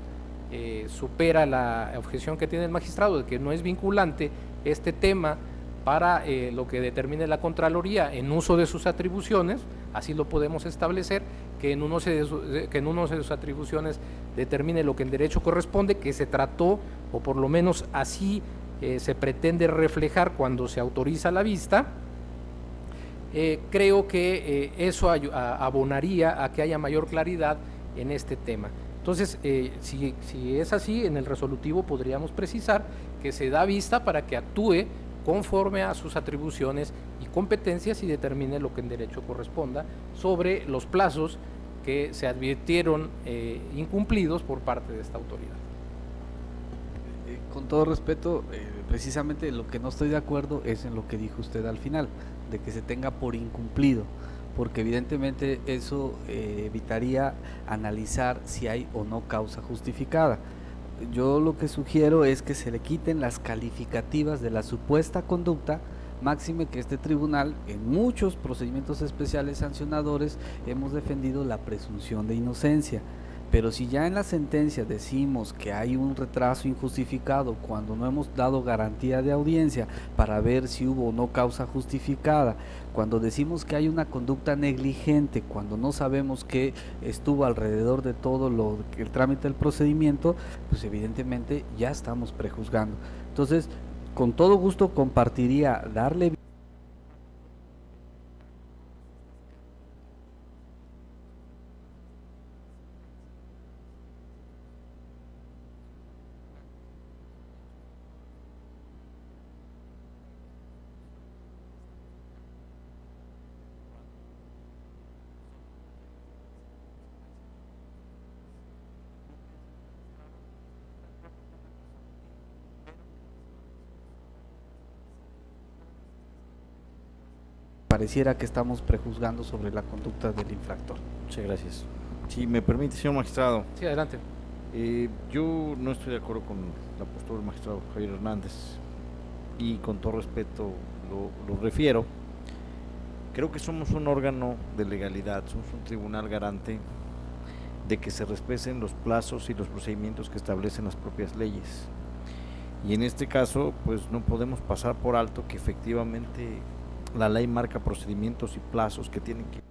supera la objeción que tiene el magistrado de que no es vinculante este tema para lo que determine la Contraloría en uso de sus atribuciones, así lo podemos establecer, que en uno de sus atribuciones determine lo que en derecho corresponde, que se trató, o por lo menos así se pretende reflejar cuando se autoriza la vista. Creo que eso abonaría a que haya mayor claridad en este tema. Entonces, si es así, en el resolutivo podríamos precisar que se da vista para que actúe conforme a sus atribuciones y competencias y determine lo que en derecho corresponda sobre los plazos que se advirtieron incumplidos por parte de esta autoridad. Con todo respeto, precisamente lo que no estoy de acuerdo es en lo que dijo usted al final, de que se tenga por incumplido, porque evidentemente eso evitaría analizar si hay o no causa justificada. Yo lo que sugiero es que se le quiten las calificativas de la supuesta conducta, máxime que este tribunal en muchos procedimientos especiales sancionadores hemos defendido la presunción de inocencia. Pero si ya en la sentencia decimos que hay un retraso injustificado cuando no hemos dado garantía de audiencia para ver si hubo o no causa justificada, cuando decimos que hay una conducta negligente, cuando no sabemos qué estuvo alrededor de todo el trámite del procedimiento, pues evidentemente ya estamos prejuzgando. Entonces, con todo gusto compartiría darle pareciera que estamos prejuzgando sobre la conducta del infractor. Muchas gracias. Si me permite, señor magistrado, Sí, adelante. yo no estoy de acuerdo con la postura del magistrado Javier Hernández y con todo respeto lo refiero. Creo que somos un órgano de legalidad, somos un tribunal garante de que se respeten los plazos y los procedimientos que establecen las propias leyes. Y en este caso, pues no podemos pasar por alto que efectivamente la ley marca procedimientos y plazos que tienen que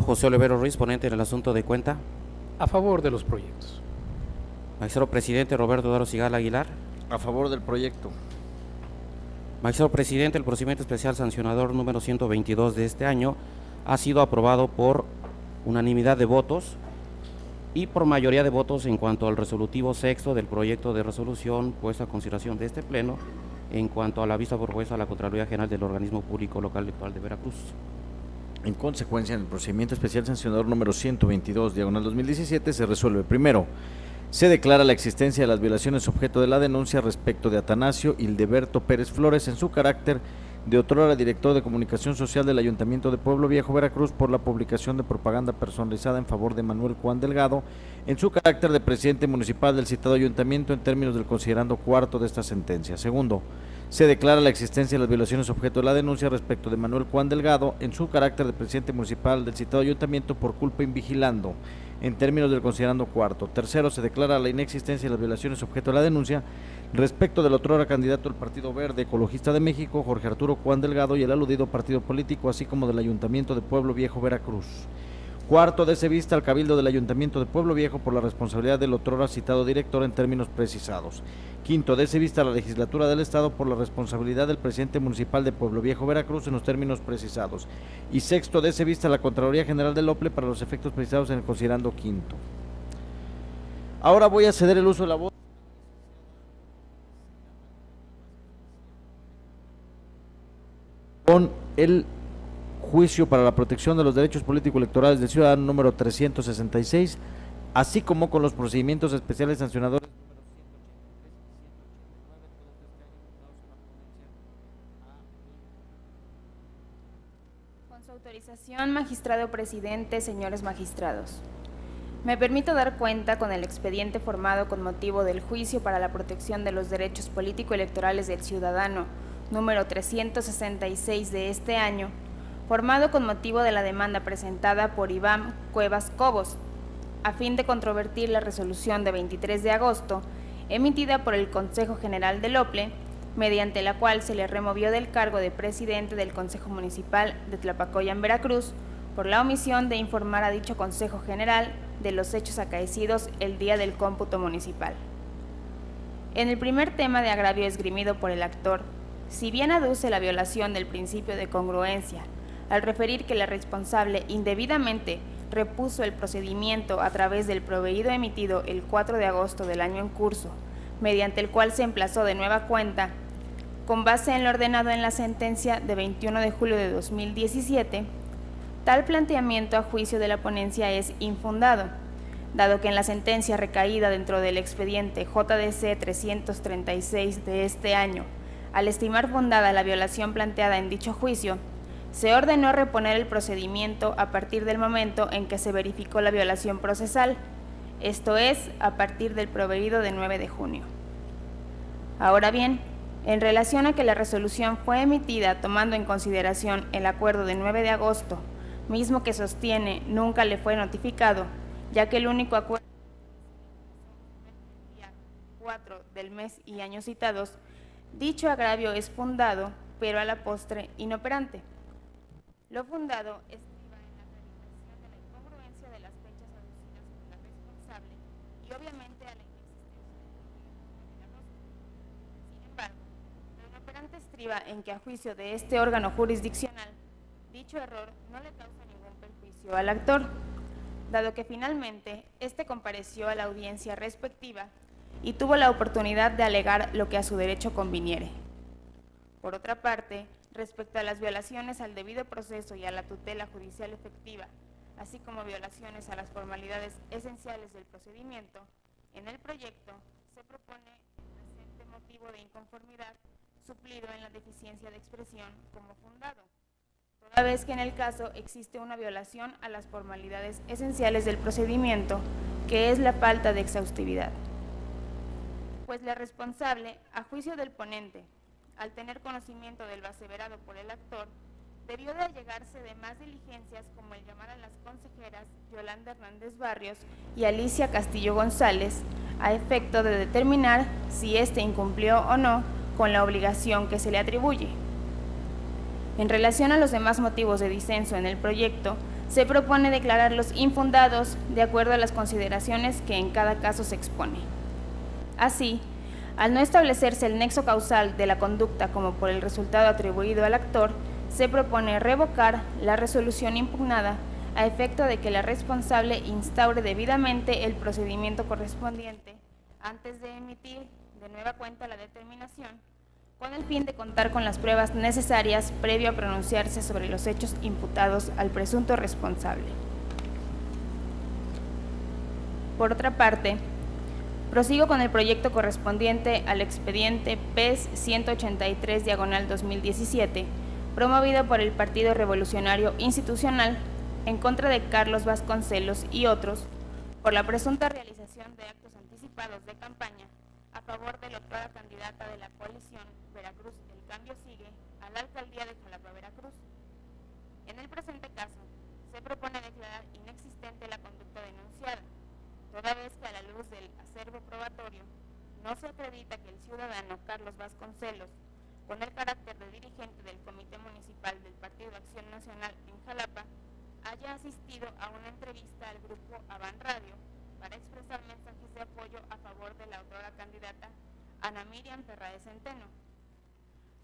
José Olivero Ruiz, ponente en el asunto de cuenta. A favor de los proyectos. Magistrado presidente Roberto Daro Sigala Aguilar. a favor del proyecto. Magistrado presidente, el procedimiento especial sancionador número 122 de este año ha sido aprobado por unanimidad de votos y por mayoría de votos en cuanto al resolutivo sexto del proyecto de resolución puesto a consideración de este pleno en cuanto a la vista propuesta a la Contraloría General del Organismo Público Local Electoral de Veracruz. En consecuencia, en el procedimiento especial sancionador número 122, diagonal 2017, se resuelve: primero, Se declara la existencia de las violaciones objeto de la denuncia respecto de Atanasio Hildeberto Pérez Flores en su carácter de otrora director de comunicación social del Ayuntamiento de Pueblo Viejo, Veracruz, por la publicación de propaganda personalizada en favor de Manuel Juan Delgado en su carácter de presidente municipal del citado ayuntamiento en términos del considerando cuarto de esta sentencia. Segundo, se declara la existencia de las violaciones objeto de la denuncia respecto de Manuel Juan Delgado en su carácter de presidente municipal del citado ayuntamiento por culpa invigilando en términos del considerando cuarto. Tercero, se declara la inexistencia de las violaciones objeto de la denuncia respecto del otrora candidato del Partido Verde Ecologista de México, Jorge Arturo Juan Delgado, y el aludido partido político, así como del Ayuntamiento de Pueblo Viejo, Veracruz. Cuarto, dese vista al Cabildo del Ayuntamiento de Pueblo Viejo por la responsabilidad del otrora citado director en términos precisados. Quinto, dese vista a la Legislatura del Estado por la responsabilidad del presidente municipal de Pueblo Viejo, Veracruz, en los términos precisados. Y sexto, dese vista a la Contraloría General del OPLE para los efectos precisados en el considerando quinto. Ahora voy a ceder el uso de la voz con el juicio para la protección de los derechos político-electorales del ciudadano número 366, así como con los procedimientos especiales sancionadores Con su autorización, magistrado presidente, señores magistrados. Me permito dar cuenta con el expediente formado con motivo del juicio para la protección de los derechos político-electorales del ciudadano número 366 de este año, formado con motivo de la demanda presentada por Iván Cuevas Cobos, a fin de controvertir la resolución de 23 de agosto, emitida por el Consejo General del OPLE, mediante la cual se le removió del cargo de presidente del Consejo Municipal de Tlapacoyan, Veracruz, por la omisión de informar a dicho Consejo General de los hechos acaecidos el día del cómputo municipal. En el primer tema de agravio esgrimido por el actor, si bien aduce la violación del principio de congruencia, al referir que la responsable indebidamente repuso el procedimiento a través del proveído emitido el 4 de agosto del año en curso, mediante el cual se emplazó de nueva cuenta, con base en lo ordenado en la sentencia de 21 de julio de 2017, tal planteamiento a juicio de la ponencia es infundado, dado que en la sentencia recaída dentro del expediente JDC 336 de este año, al estimar fundada la violación planteada en dicho juicio, se ordenó reponer el procedimiento a partir del momento en que se verificó la violación procesal, esto es, a partir del proveído de 9 de junio. Ahora bien, en relación a que la resolución fue emitida tomando en consideración el acuerdo de 9 de agosto, mismo que sostiene nunca le fue notificado, ya que el único acuerdo día 4 del mes y años citados, dicho agravio es fundado, pero a la postre inoperante. Lo fundado estriba en la realización de la incongruencia de las fechas aducidas por la responsable y obviamente a la inexistencia de agosto. Sin embargo, lo inoperante estriba en que a juicio de este órgano jurisdiccional, dicho error no le causa ningún perjuicio al actor, dado que finalmente éste compareció a la audiencia respectiva y tuvo la oportunidad de alegar lo que a su derecho conviniere. Por otra parte, respecto a las violaciones al debido proceso y a la tutela judicial efectiva, así como violaciones a las formalidades esenciales del procedimiento, en el proyecto se propone el presente motivo de inconformidad suplido en la deficiencia de expresión como fundado, toda vez que en el caso existe una violación a las formalidades esenciales del procedimiento, que es la falta de exhaustividad. Pues la responsable, a juicio del ponente, al tener conocimiento de lo aseverado por el actor, debió de allegarse de más diligencias como el llamar a las consejeras Yolanda Hernández Barrios y Alicia Castillo González, a efecto de determinar si éste incumplió o no con la obligación que se le atribuye. En relación a los demás motivos de disenso en el proyecto, se propone declararlos infundados de acuerdo a las consideraciones que en cada caso se expone. Así, al no establecerse el nexo causal de la conducta como por el resultado atribuido al actor, se propone revocar la resolución impugnada a efecto de que la responsable instaure debidamente el procedimiento correspondiente antes de emitir de nueva cuenta la determinación, con el fin de contar con las pruebas necesarias previo a pronunciarse sobre los hechos imputados al presunto responsable. Por otra parte, Prosigo con el proyecto correspondiente al expediente PES 183/2017, promovido por el Partido Revolucionario Institucional en contra de Carlos Vasconcelos y otros por la presunta realización de actos anticipados de campaña a favor de la actual candidata de la coalición Veracruz El Cambio Sigue a la alcaldía de Jalapa, Veracruz. En el presente caso, se propone declarar inexistente la conducta denunciada, toda vez que a la luz del acervo probatorio no se acredita que el ciudadano Carlos Vasconcelos, con el carácter de dirigente del Comité Municipal del Partido Acción Nacional en Jalapa, haya asistido a una entrevista al grupo Avan Radio para expresar mensajes de apoyo a favor de la otrora candidata Ana Miriam Ferraez Centeno.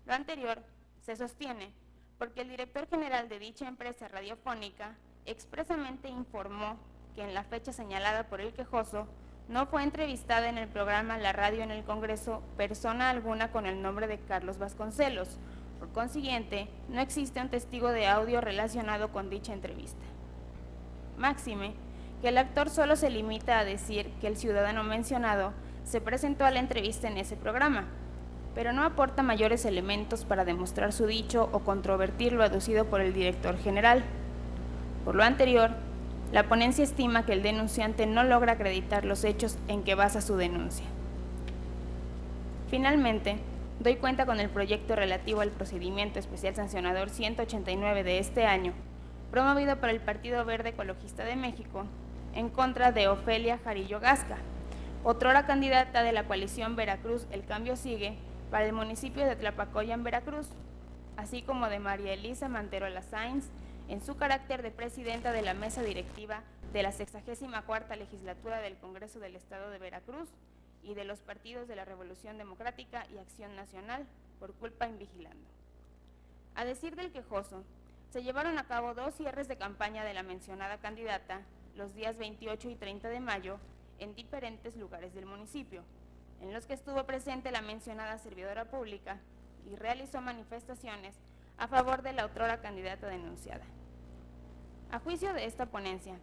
Lo anterior se sostiene porque el director general de dicha empresa radiofónica expresamente informó que en la fecha señalada por el quejoso no fue entrevistada en el programa La Radio en el Congreso persona alguna con el nombre de Carlos Vasconcelos. Por consiguiente, no existe un testigo de audio relacionado con dicha entrevista. Máxime, que el actor solo se limita a decir que el ciudadano mencionado se presentó a la entrevista en ese programa, pero no aporta mayores elementos para demostrar su dicho o controvertir lo aducido por el director general. Por lo anterior, la ponencia estima que el denunciante no logra acreditar los hechos en que basa su denuncia. Finalmente, doy cuenta con el proyecto relativo al procedimiento especial sancionador 189 de este año, promovido por el Partido Verde Ecologista de México, en contra de Ofelia Jarillo Gasca, otrora candidata de la coalición Veracruz El Cambio Sigue para el municipio de Tlapacoyan, Veracruz, así como de María Elisa Manterola Sáenz, en su carácter de presidenta de la mesa directiva de la 64ª legislatura del Congreso del Estado de Veracruz y de los partidos de la Revolución Democrática y Acción Nacional por culpa in vigilando. A decir del quejoso, se llevaron a cabo 2 cierres de campaña de la mencionada candidata los días 28 y 30 de mayo en diferentes lugares del municipio, en los que estuvo presente la mencionada servidora pública y realizó manifestaciones a favor de la otrora candidata denunciada. A juicio de esta ponencia,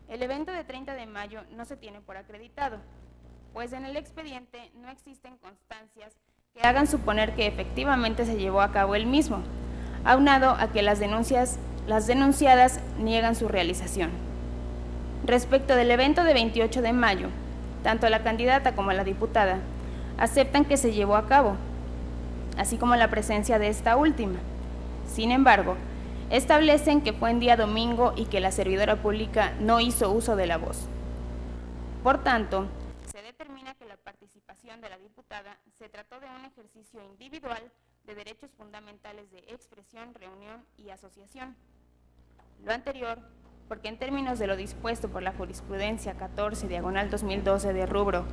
el evento de 30 de mayo no se tiene por acreditado, pues en el expediente no existen constancias que hagan suponer que efectivamente se llevó a cabo el mismo, aunado a que las denunciadas niegan su realización. Respecto del evento de 28 de mayo, tanto la candidata como la diputada aceptan que se llevó a cabo, así como la presencia de esta última. Sin embargo, establecen que fue en día domingo y que la servidora pública no hizo uso de la voz. Por tanto, se determina que la participación de la diputada se trató de un ejercicio individual de derechos fundamentales de expresión, reunión y asociación. Lo anterior, porque en términos de lo dispuesto por la jurisprudencia 14/2012 de rubro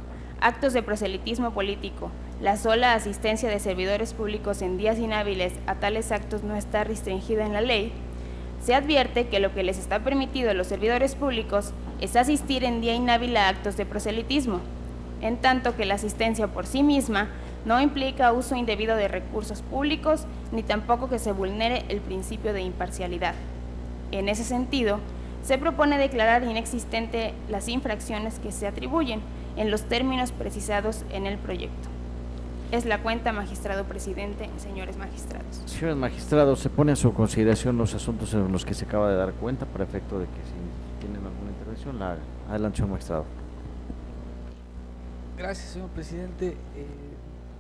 actos de proselitismo político, la sola asistencia de servidores públicos en días inhábiles a tales actos no está restringida en la ley, se advierte que lo que les está permitido a los servidores públicos es asistir en día inhábil a actos de proselitismo, en tanto que la asistencia por sí misma no implica uso indebido de recursos públicos ni tampoco que se vulnere el principio de imparcialidad. En ese sentido, se propone declarar inexistente las infracciones que se atribuyen en los términos precisados en el proyecto. Es la cuenta, magistrado presidente, señores magistrados. Señores magistrados, se pone a su consideración los asuntos en los que se acaba de dar cuenta para efecto de que si tienen alguna intervención, la hagan. Adelante, señor magistrado. Gracias, señor presidente.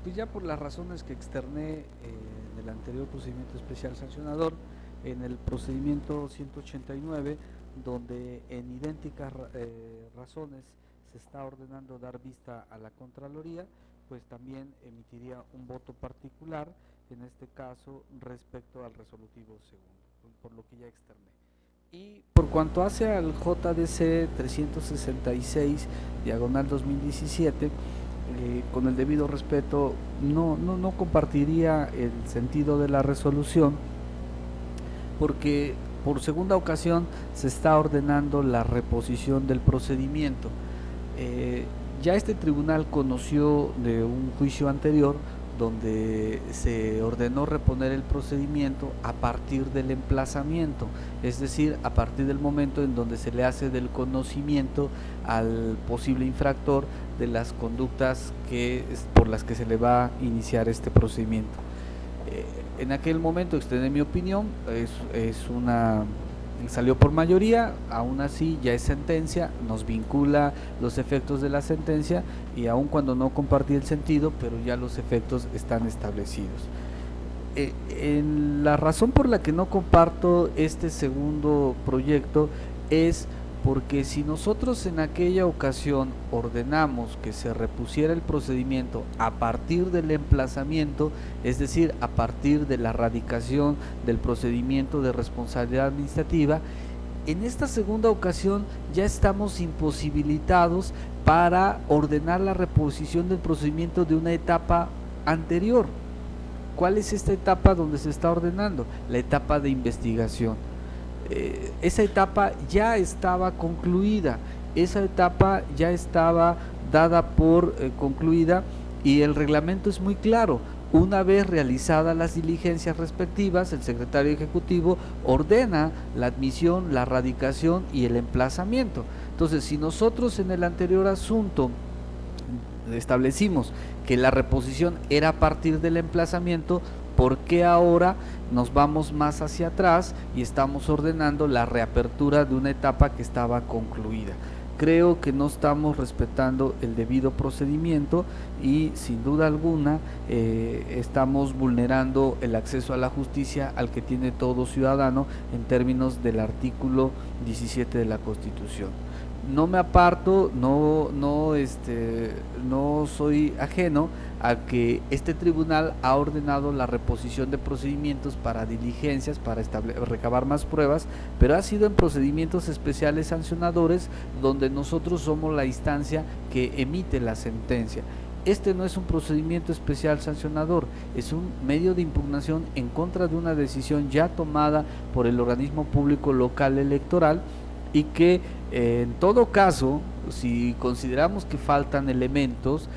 Pues ya por las razones que externé en el anterior procedimiento especial sancionador, en el procedimiento 189, donde en idénticas razones se está ordenando dar vista a la Contraloría, pues también emitiría un voto particular, en este caso respecto al resolutivo segundo, por lo que ya externé. Y por cuanto hace al JDC 366/2017, con el debido respeto, no compartiría el sentido de la resolución, porque por segunda ocasión se está ordenando la reposición del procedimiento. Ya este tribunal conoció de un juicio anterior donde se ordenó reponer el procedimiento a partir del emplazamiento, es decir, a partir del momento en donde se le hace del conocimiento al posible infractor de las conductas por las que se le va a iniciar este procedimiento. En aquel momento extendí mi opinión, salió por mayoría, aún así ya es sentencia, nos vincula los efectos de la sentencia y aun cuando no compartí el sentido, pero ya los efectos están establecidos. La razón por la que no comparto este segundo proyecto es porque si nosotros en aquella ocasión ordenamos que se repusiera el procedimiento a partir del emplazamiento, es decir, a partir de la radicación del procedimiento de responsabilidad administrativa, en esta segunda ocasión ya estamos imposibilitados para ordenar la reposición del procedimiento de una etapa anterior. ¿Cuál es esta etapa donde se está ordenando? La etapa de investigación. Esa etapa ya estaba concluida, esa etapa ya estaba dada por concluida y el reglamento es muy claro. Una vez realizadas las diligencias respectivas, el secretario ejecutivo ordena la admisión, la radicación y el emplazamiento. Entonces, si nosotros en el anterior asunto establecimos que la reposición era a partir del emplazamiento, ¿por qué ahora nos vamos más hacia atrás y estamos ordenando la reapertura de una etapa que estaba concluida? Creo que no estamos respetando el debido procedimiento y sin duda alguna estamos vulnerando el acceso a la justicia al que tiene todo ciudadano en términos del artículo 17 de la Constitución. No me aparto, no soy ajeno a que este tribunal ha ordenado la reposición de procedimientos para diligencias, para recabar más pruebas, pero ha sido en procedimientos especiales sancionadores donde nosotros somos la instancia que emite la sentencia. Este no es un procedimiento especial sancionador, es un medio de impugnación en contra de una decisión ya tomada por el organismo público local electoral y que en todo caso, si consideramos que faltan elementos,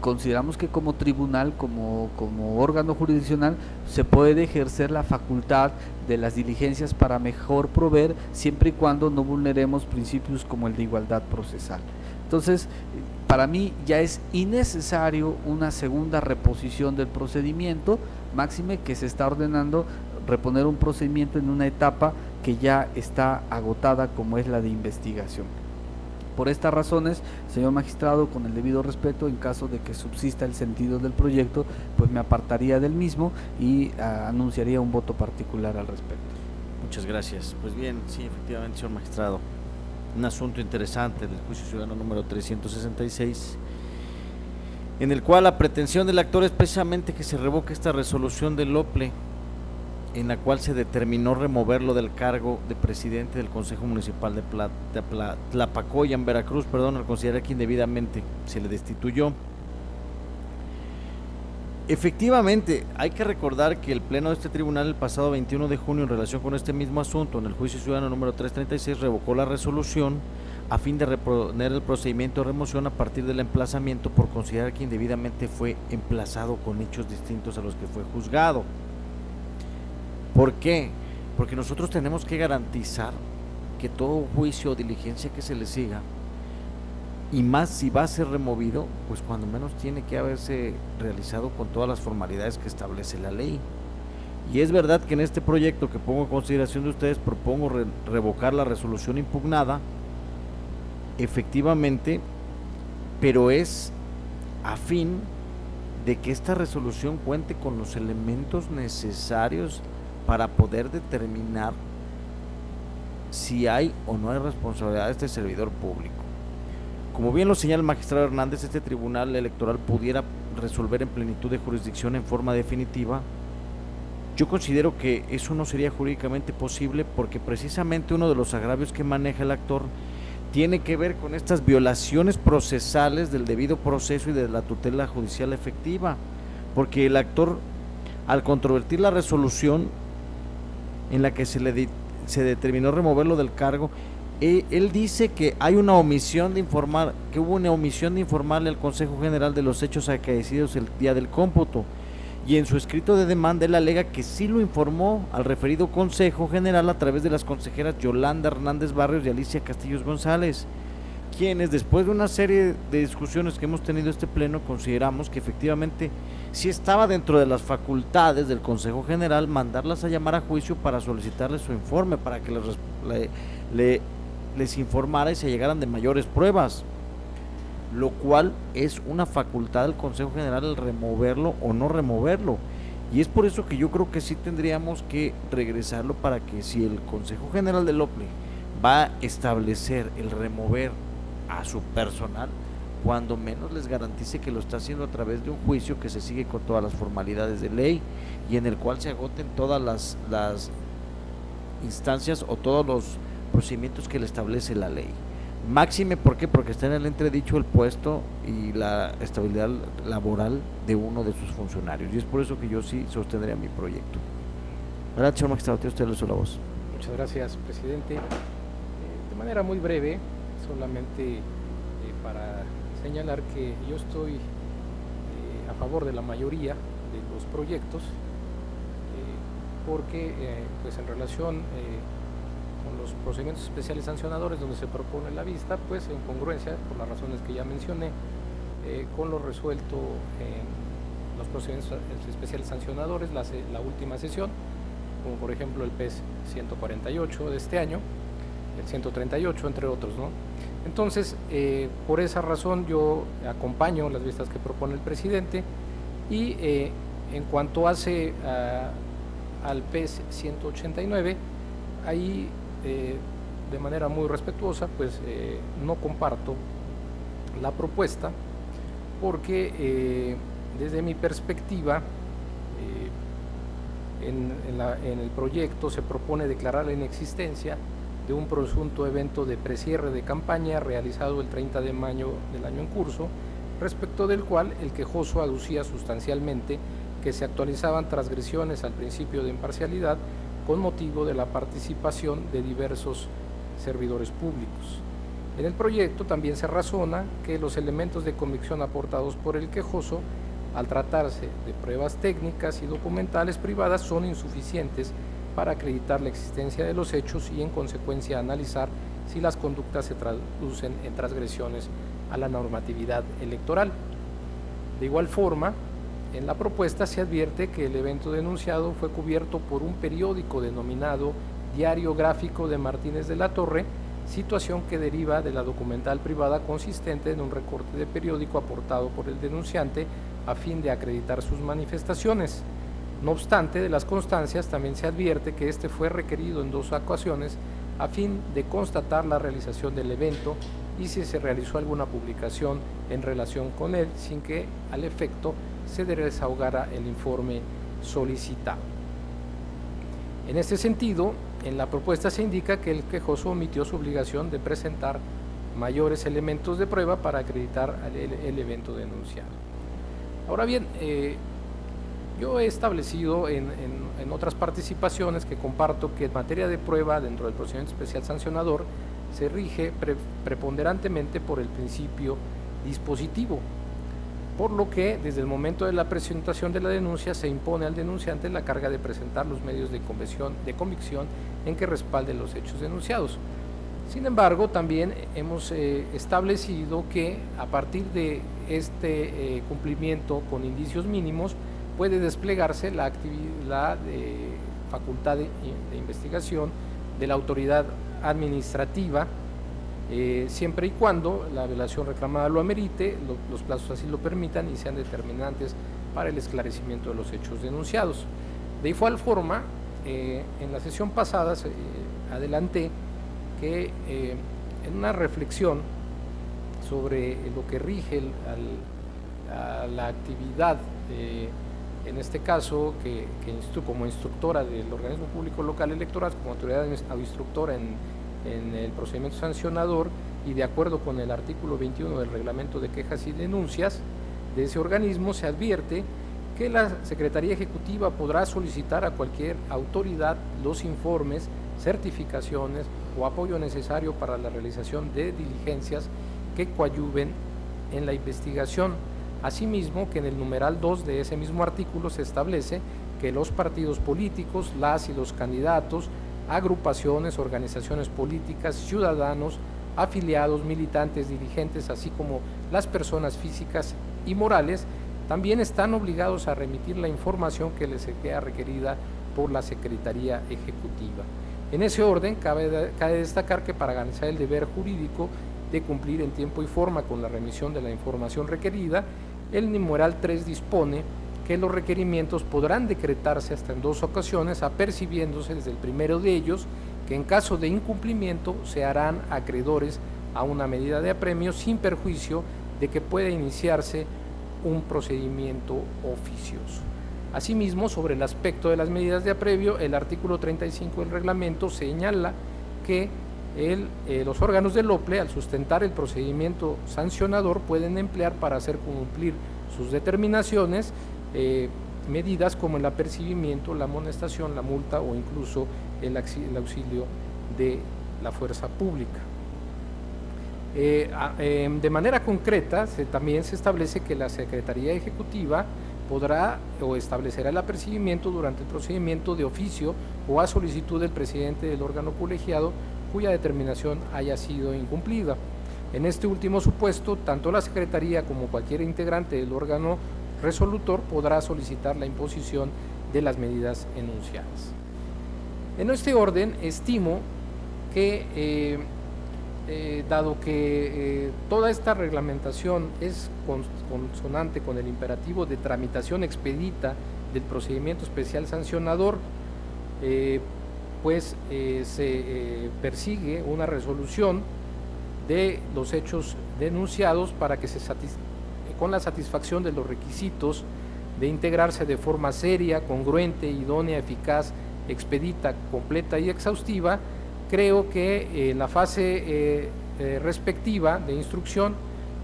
consideramos que como tribunal, como órgano jurisdiccional, se puede ejercer la facultad de las diligencias para mejor proveer, siempre y cuando no vulneremos principios como el de igualdad procesal. Entonces, para mí ya es innecesario una segunda reposición del procedimiento, máxime que se está ordenando reponer un procedimiento en una etapa que ya está agotada, como es la de investigación. Por estas razones, señor magistrado, con el debido respeto, en caso de que subsista el sentido del proyecto, pues me apartaría del mismo y anunciaría un voto particular al respecto. Muchas gracias. Pues bien, sí, efectivamente, señor magistrado, un asunto interesante del juicio ciudadano número 366, en el cual la pretensión del actor es precisamente que se revoque esta resolución del OPLE, en la cual se determinó removerlo del cargo de presidente del Consejo Municipal de Tlapacoya, en Veracruz, al considerar que indebidamente se le destituyó. Efectivamente, hay que recordar que el pleno de este tribunal el pasado 21 de junio en relación con este mismo asunto, en el juicio ciudadano número 336, revocó la resolución a fin de reponer el procedimiento de remoción a partir del emplazamiento por considerar que indebidamente fue emplazado con hechos distintos a los que fue juzgado. ¿Por qué? Porque nosotros tenemos que garantizar que todo juicio o diligencia que se le siga, y más si va a ser removido, pues cuando menos tiene que haberse realizado con todas las formalidades que establece la ley. Y es verdad que en este proyecto que pongo en consideración de ustedes propongo revocar la resolución impugnada, efectivamente, pero es a fin de que esta resolución cuente con los elementos necesarios para poder determinar si hay o no hay responsabilidad de este servidor público. Como bien lo señala el magistrado Hernández, este tribunal electoral pudiera resolver en plenitud de jurisdicción en forma definitiva. Yo considero que eso no sería jurídicamente posible porque precisamente uno de los agravios que maneja el actor tiene que ver con estas violaciones procesales del debido proceso y de la tutela judicial efectiva, porque el actor, al controvertir la resolución en la que se determinó removerlo del cargo, él dice que hay una omisión de informar, que hubo una omisión de informarle al Consejo General de los hechos acaecidos el día del cómputo, y en su escrito de demanda él alega que sí lo informó al referido Consejo General a través de las consejeras Yolanda Hernández Barrios y Alicia Castillos González, quienes después de una serie de discusiones que hemos tenido este pleno consideramos que efectivamente sí estaba dentro de las facultades del Consejo General mandarlas a llamar a juicio para solicitarles su informe, para que les informara y se llegaran de mayores pruebas, lo cual es una facultad del Consejo General el removerlo o no removerlo, y es por eso que yo creo que sí tendríamos que regresarlo, para que si el Consejo General del OPLE va a establecer el remover a su personal, cuando menos les garantice que lo está haciendo a través de un juicio que se sigue con todas las formalidades de ley y en el cual se agoten todas las instancias o todos los procedimientos que le establece la ley. Máxime, ¿por qué? Porque está en el entredicho el puesto y la estabilidad laboral de uno de sus funcionarios, y es por eso que yo sí sostendría mi proyecto. ¿Verdad, señor magistrado? Tiene usted la voz. Muchas gracias, presidente. De manera muy breve, solamente para señalar que yo estoy a favor de la mayoría de los proyectos, porque pues en relación con los procedimientos especiales sancionadores donde se propone la vista, pues en congruencia, por las razones que ya mencioné, con lo resuelto en los procedimientos especiales sancionadores, la última sesión, como por ejemplo el PES 148 de este año, el 138, entre otros, ¿no? Entonces, por esa razón yo acompaño las vistas que propone el presidente, y en cuanto hace al PES 189, ahí de manera muy respetuosa, pues no comparto la propuesta, porque desde mi perspectiva, en el proyecto se propone declarar la inexistencia de un presunto evento de precierre de campaña realizado el 30 de mayo del año en curso, respecto del cual el quejoso aducía sustancialmente que se actualizaban transgresiones al principio de imparcialidad con motivo de la participación de diversos servidores públicos. En el proyecto también se razona que los elementos de convicción aportados por el quejoso, al tratarse de pruebas técnicas y documentales privadas, son insuficientes para acreditar la existencia de los hechos y en consecuencia analizar si las conductas se traducen en transgresiones a la normatividad electoral. De igual forma, en la propuesta se advierte que el evento denunciado fue cubierto por un periódico denominado Diario Gráfico de Martínez de la Torre, situación que deriva de la documental privada consistente en un recorte de periódico aportado por el denunciante a fin de acreditar sus manifestaciones. No obstante, de las constancias también se advierte que este fue requerido en 2 ocasiones a fin de constatar la realización del evento y si se realizó alguna publicación en relación con él, sin que al efecto se desahogara el informe solicitado. En este sentido, en la propuesta se indica que el quejoso omitió su obligación de presentar mayores elementos de prueba para acreditar el evento denunciado. Ahora bien, yo he establecido en otras participaciones que comparto que en materia de prueba dentro del procedimiento especial sancionador se rige preponderantemente por el principio dispositivo, por lo que desde el momento de la presentación de la denuncia se impone al denunciante la carga de presentar los medios de convicción en que respalden los hechos denunciados. Sin embargo, también hemos establecido que a partir de este cumplimiento con indicios mínimos puede desplegarse la facultad de investigación de la autoridad administrativa, siempre y cuando la violación reclamada lo amerite, los plazos así lo permitan y sean determinantes para el esclarecimiento de los hechos denunciados. De igual forma, en la sesión pasada adelanté que en una reflexión sobre lo que rige a la actividad, en este caso como instructora del organismo público local electoral, como autoridad instructora en el procedimiento sancionador y de acuerdo con el artículo 21 del reglamento de quejas y denuncias de ese organismo, se advierte que la Secretaría Ejecutiva podrá solicitar a cualquier autoridad los informes, certificaciones o apoyo necesario para la realización de diligencias que coadyuven en la investigación. Asimismo, que en el numeral 2 de ese mismo artículo se establece que los partidos políticos, las y los candidatos, agrupaciones, organizaciones políticas, ciudadanos, afiliados, militantes, dirigentes, así como las personas físicas y morales, también están obligados a remitir la información que les queda requerida por la Secretaría Ejecutiva. En ese orden, cabe destacar que para garantizar el deber jurídico de cumplir en tiempo y forma con la remisión de la información requerida, el numeral 3 dispone que los requerimientos podrán decretarse hasta en 2 ocasiones, apercibiéndose desde el primero de ellos que en caso de incumplimiento se harán acreedores a una medida de apremio sin perjuicio de que pueda iniciarse un procedimiento oficioso. Asimismo, sobre el aspecto de las medidas de apremio, el artículo 35 del reglamento señala que los órganos del OPLE, al sustentar el procedimiento sancionador, pueden emplear para hacer cumplir sus determinaciones medidas como el apercibimiento, la amonestación, la multa o incluso el auxilio de la fuerza pública. De manera concreta, también se establece que la Secretaría Ejecutiva podrá o establecerá el apercibimiento durante el procedimiento de oficio o a solicitud del presidente del órgano colegiado cuya determinación haya sido incumplida. En este último supuesto, tanto la Secretaría como cualquier integrante del órgano resolutor podrá solicitar la imposición de las medidas enunciadas. En este orden, estimo que dado que toda esta reglamentación es consonante con el imperativo de tramitación expedita del procedimiento especial sancionador, se persigue una resolución de los hechos denunciados para que con la satisfacción de los requisitos de integrarse de forma seria, congruente, idónea, eficaz, expedita, completa y exhaustiva. Creo que en la fase respectiva de instrucción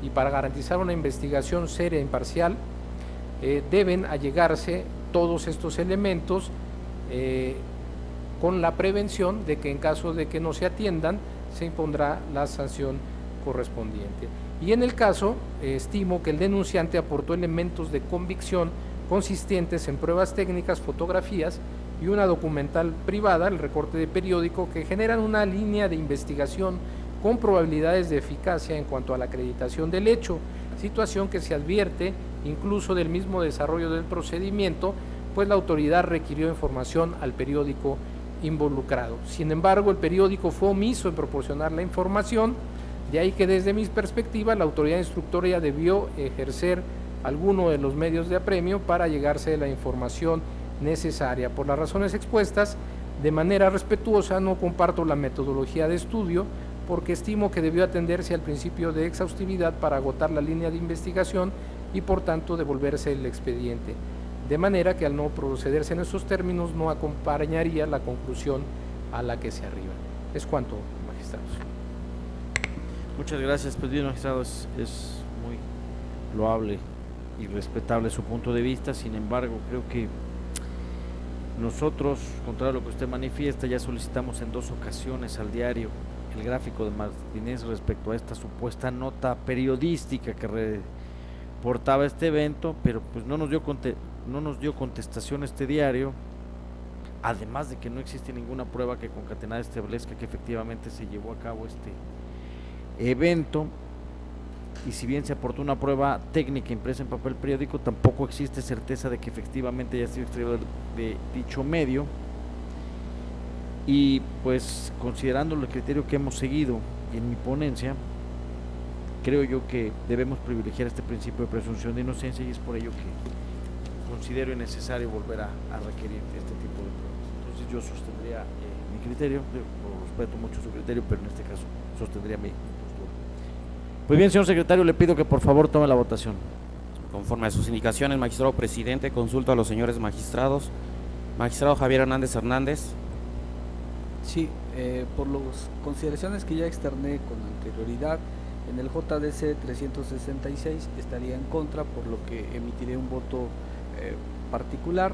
y para garantizar una investigación seria e imparcial, deben allegarse todos estos elementos con la prevención de que en caso de que no se atiendan, se impondrá la sanción correspondiente. Y en el caso, estimo que el denunciante aportó elementos de convicción consistentes en pruebas técnicas, fotografías y una documental privada, el recorte de periódico, que generan una línea de investigación con probabilidades de eficacia en cuanto a la acreditación del hecho, situación que se advierte incluso del mismo desarrollo del procedimiento, pues la autoridad requirió información al periódico involucrado. Sin embargo, el periódico fue omiso en proporcionar la información, de ahí que desde mi perspectiva la autoridad instructora ya debió ejercer alguno de los medios de apremio para llegarse de la información necesaria. Por las razones expuestas, de manera respetuosa no comparto la metodología de estudio porque estimo que debió atenderse al principio de exhaustividad para agotar la línea de investigación y por tanto devolverse el expediente. De manera que al no procederse en esos términos no acompañaría la conclusión a la que se arriba. Es cuanto, magistrados. Muchas gracias, pues bien, magistrado, es muy loable y respetable su punto de vista. Sin embargo, creo que nosotros, contrario a lo que usted manifiesta, ya solicitamos en 2 ocasiones al diario el gráfico de Martínez respecto a esta supuesta nota periodística que reportaba este evento, pero pues no nos dio contestación este diario, además de que no existe ninguna prueba que concatenada establezca que efectivamente se llevó a cabo este evento. Y si bien se aportó una prueba técnica impresa en papel periódico, tampoco existe certeza de que efectivamente haya sido extraído de dicho medio. Y pues considerando el criterio que hemos seguido en mi ponencia, creo yo que debemos privilegiar este principio de presunción de inocencia y es por ello que considero innecesario volver a requerir este tipo de pruebas. Entonces yo sostendría mi criterio, respeto mucho su criterio, pero en este caso sostendría mi postura. Pues bien, señor secretario, le pido que por favor tome la votación. Conforme a sus indicaciones, magistrado presidente, consulto a los señores magistrados. Magistrado Javier Hernández Hernández. Sí, por las consideraciones que ya externé con anterioridad, en el JDC 366 estaría en contra, por lo que emitiré un voto particular,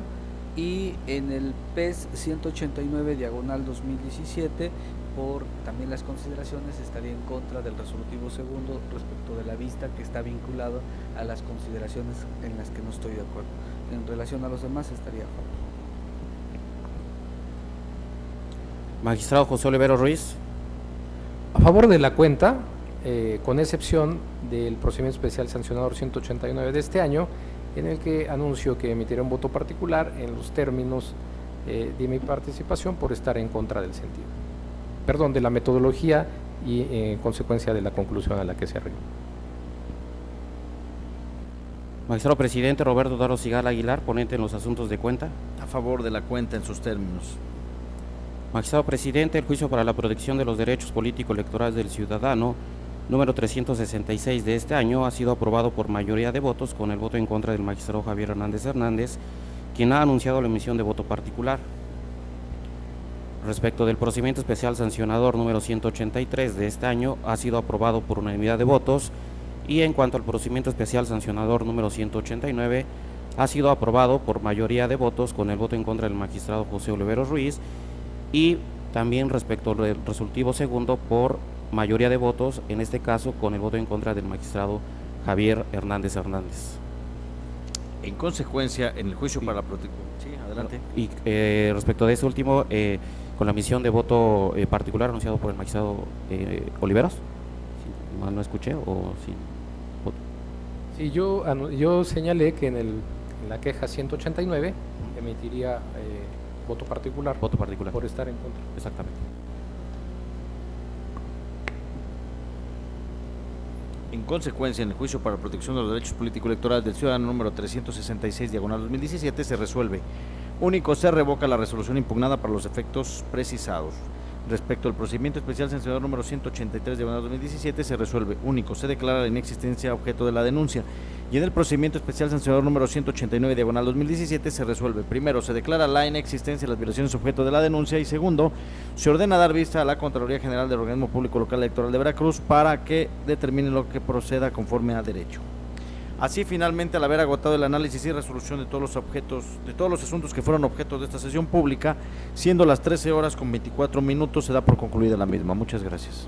y en el PES 189 diagonal 2017, por también las consideraciones, estaría en contra del resolutivo segundo respecto de la vista, que está vinculado a las consideraciones en las que no estoy de acuerdo. En relación a los demás, estaría a favor. Magistrado José Olivero Ruiz. A favor de la cuenta, con excepción del procedimiento especial sancionador 189 de este año, en el que anuncio que emitiré un voto particular en los términos de mi participación por estar en contra del sentido. Perdón, de la metodología y en consecuencia de la conclusión a la que se arriba. Magistrado presidente Roberto Daro Sigala Aguilar, ponente en los asuntos de cuenta. A favor de la cuenta en sus términos. Magistrado presidente, el juicio para la protección de los derechos político-electorales del ciudadano número 366 de este año ha sido aprobado por mayoría de votos con el voto en contra del magistrado Javier Hernández Hernández, quien ha anunciado la emisión de voto particular. Respecto del procedimiento especial sancionador número 183 de este año ha sido aprobado por unanimidad de votos, y en cuanto al procedimiento especial sancionador número 189 ha sido aprobado por mayoría de votos con el voto en contra del magistrado José Oliveros Ruiz, y también respecto al resolutivo segundo por mayoría de votos, en este caso con el voto en contra del magistrado Javier Hernández Hernández. En consecuencia, en el juicio para la protección. Sí, adelante. Y respecto de este último, con la emisión de voto particular anunciado por el magistrado Oliveros, si mal no escuché o si. Sí, yo señalé que en la queja 189 emitiría voto particular. Voto particular. Por estar en contra. Exactamente. En consecuencia, en el juicio para la protección de los derechos político-electorales del ciudadano número 366/2017 se resuelve. Único, se revoca la resolución impugnada para los efectos precisados. Respecto al procedimiento especial sancionador número 183/2017 se resuelve. Único, se declara la inexistencia objeto de la denuncia. Y en el procedimiento especial sancionador número 189/2017 se resuelve. Primero, se declara la inexistencia de las violaciones objeto de la denuncia, y segundo, se ordena dar vista a la Contraloría General del Organismo Público Local Electoral de Veracruz para que determine lo que proceda conforme a derecho. Así, finalmente, al haber agotado el análisis y resolución de todos los asuntos que fueron objeto de esta sesión pública, siendo las 13 horas con 24 minutos, se da por concluida la misma. Muchas gracias.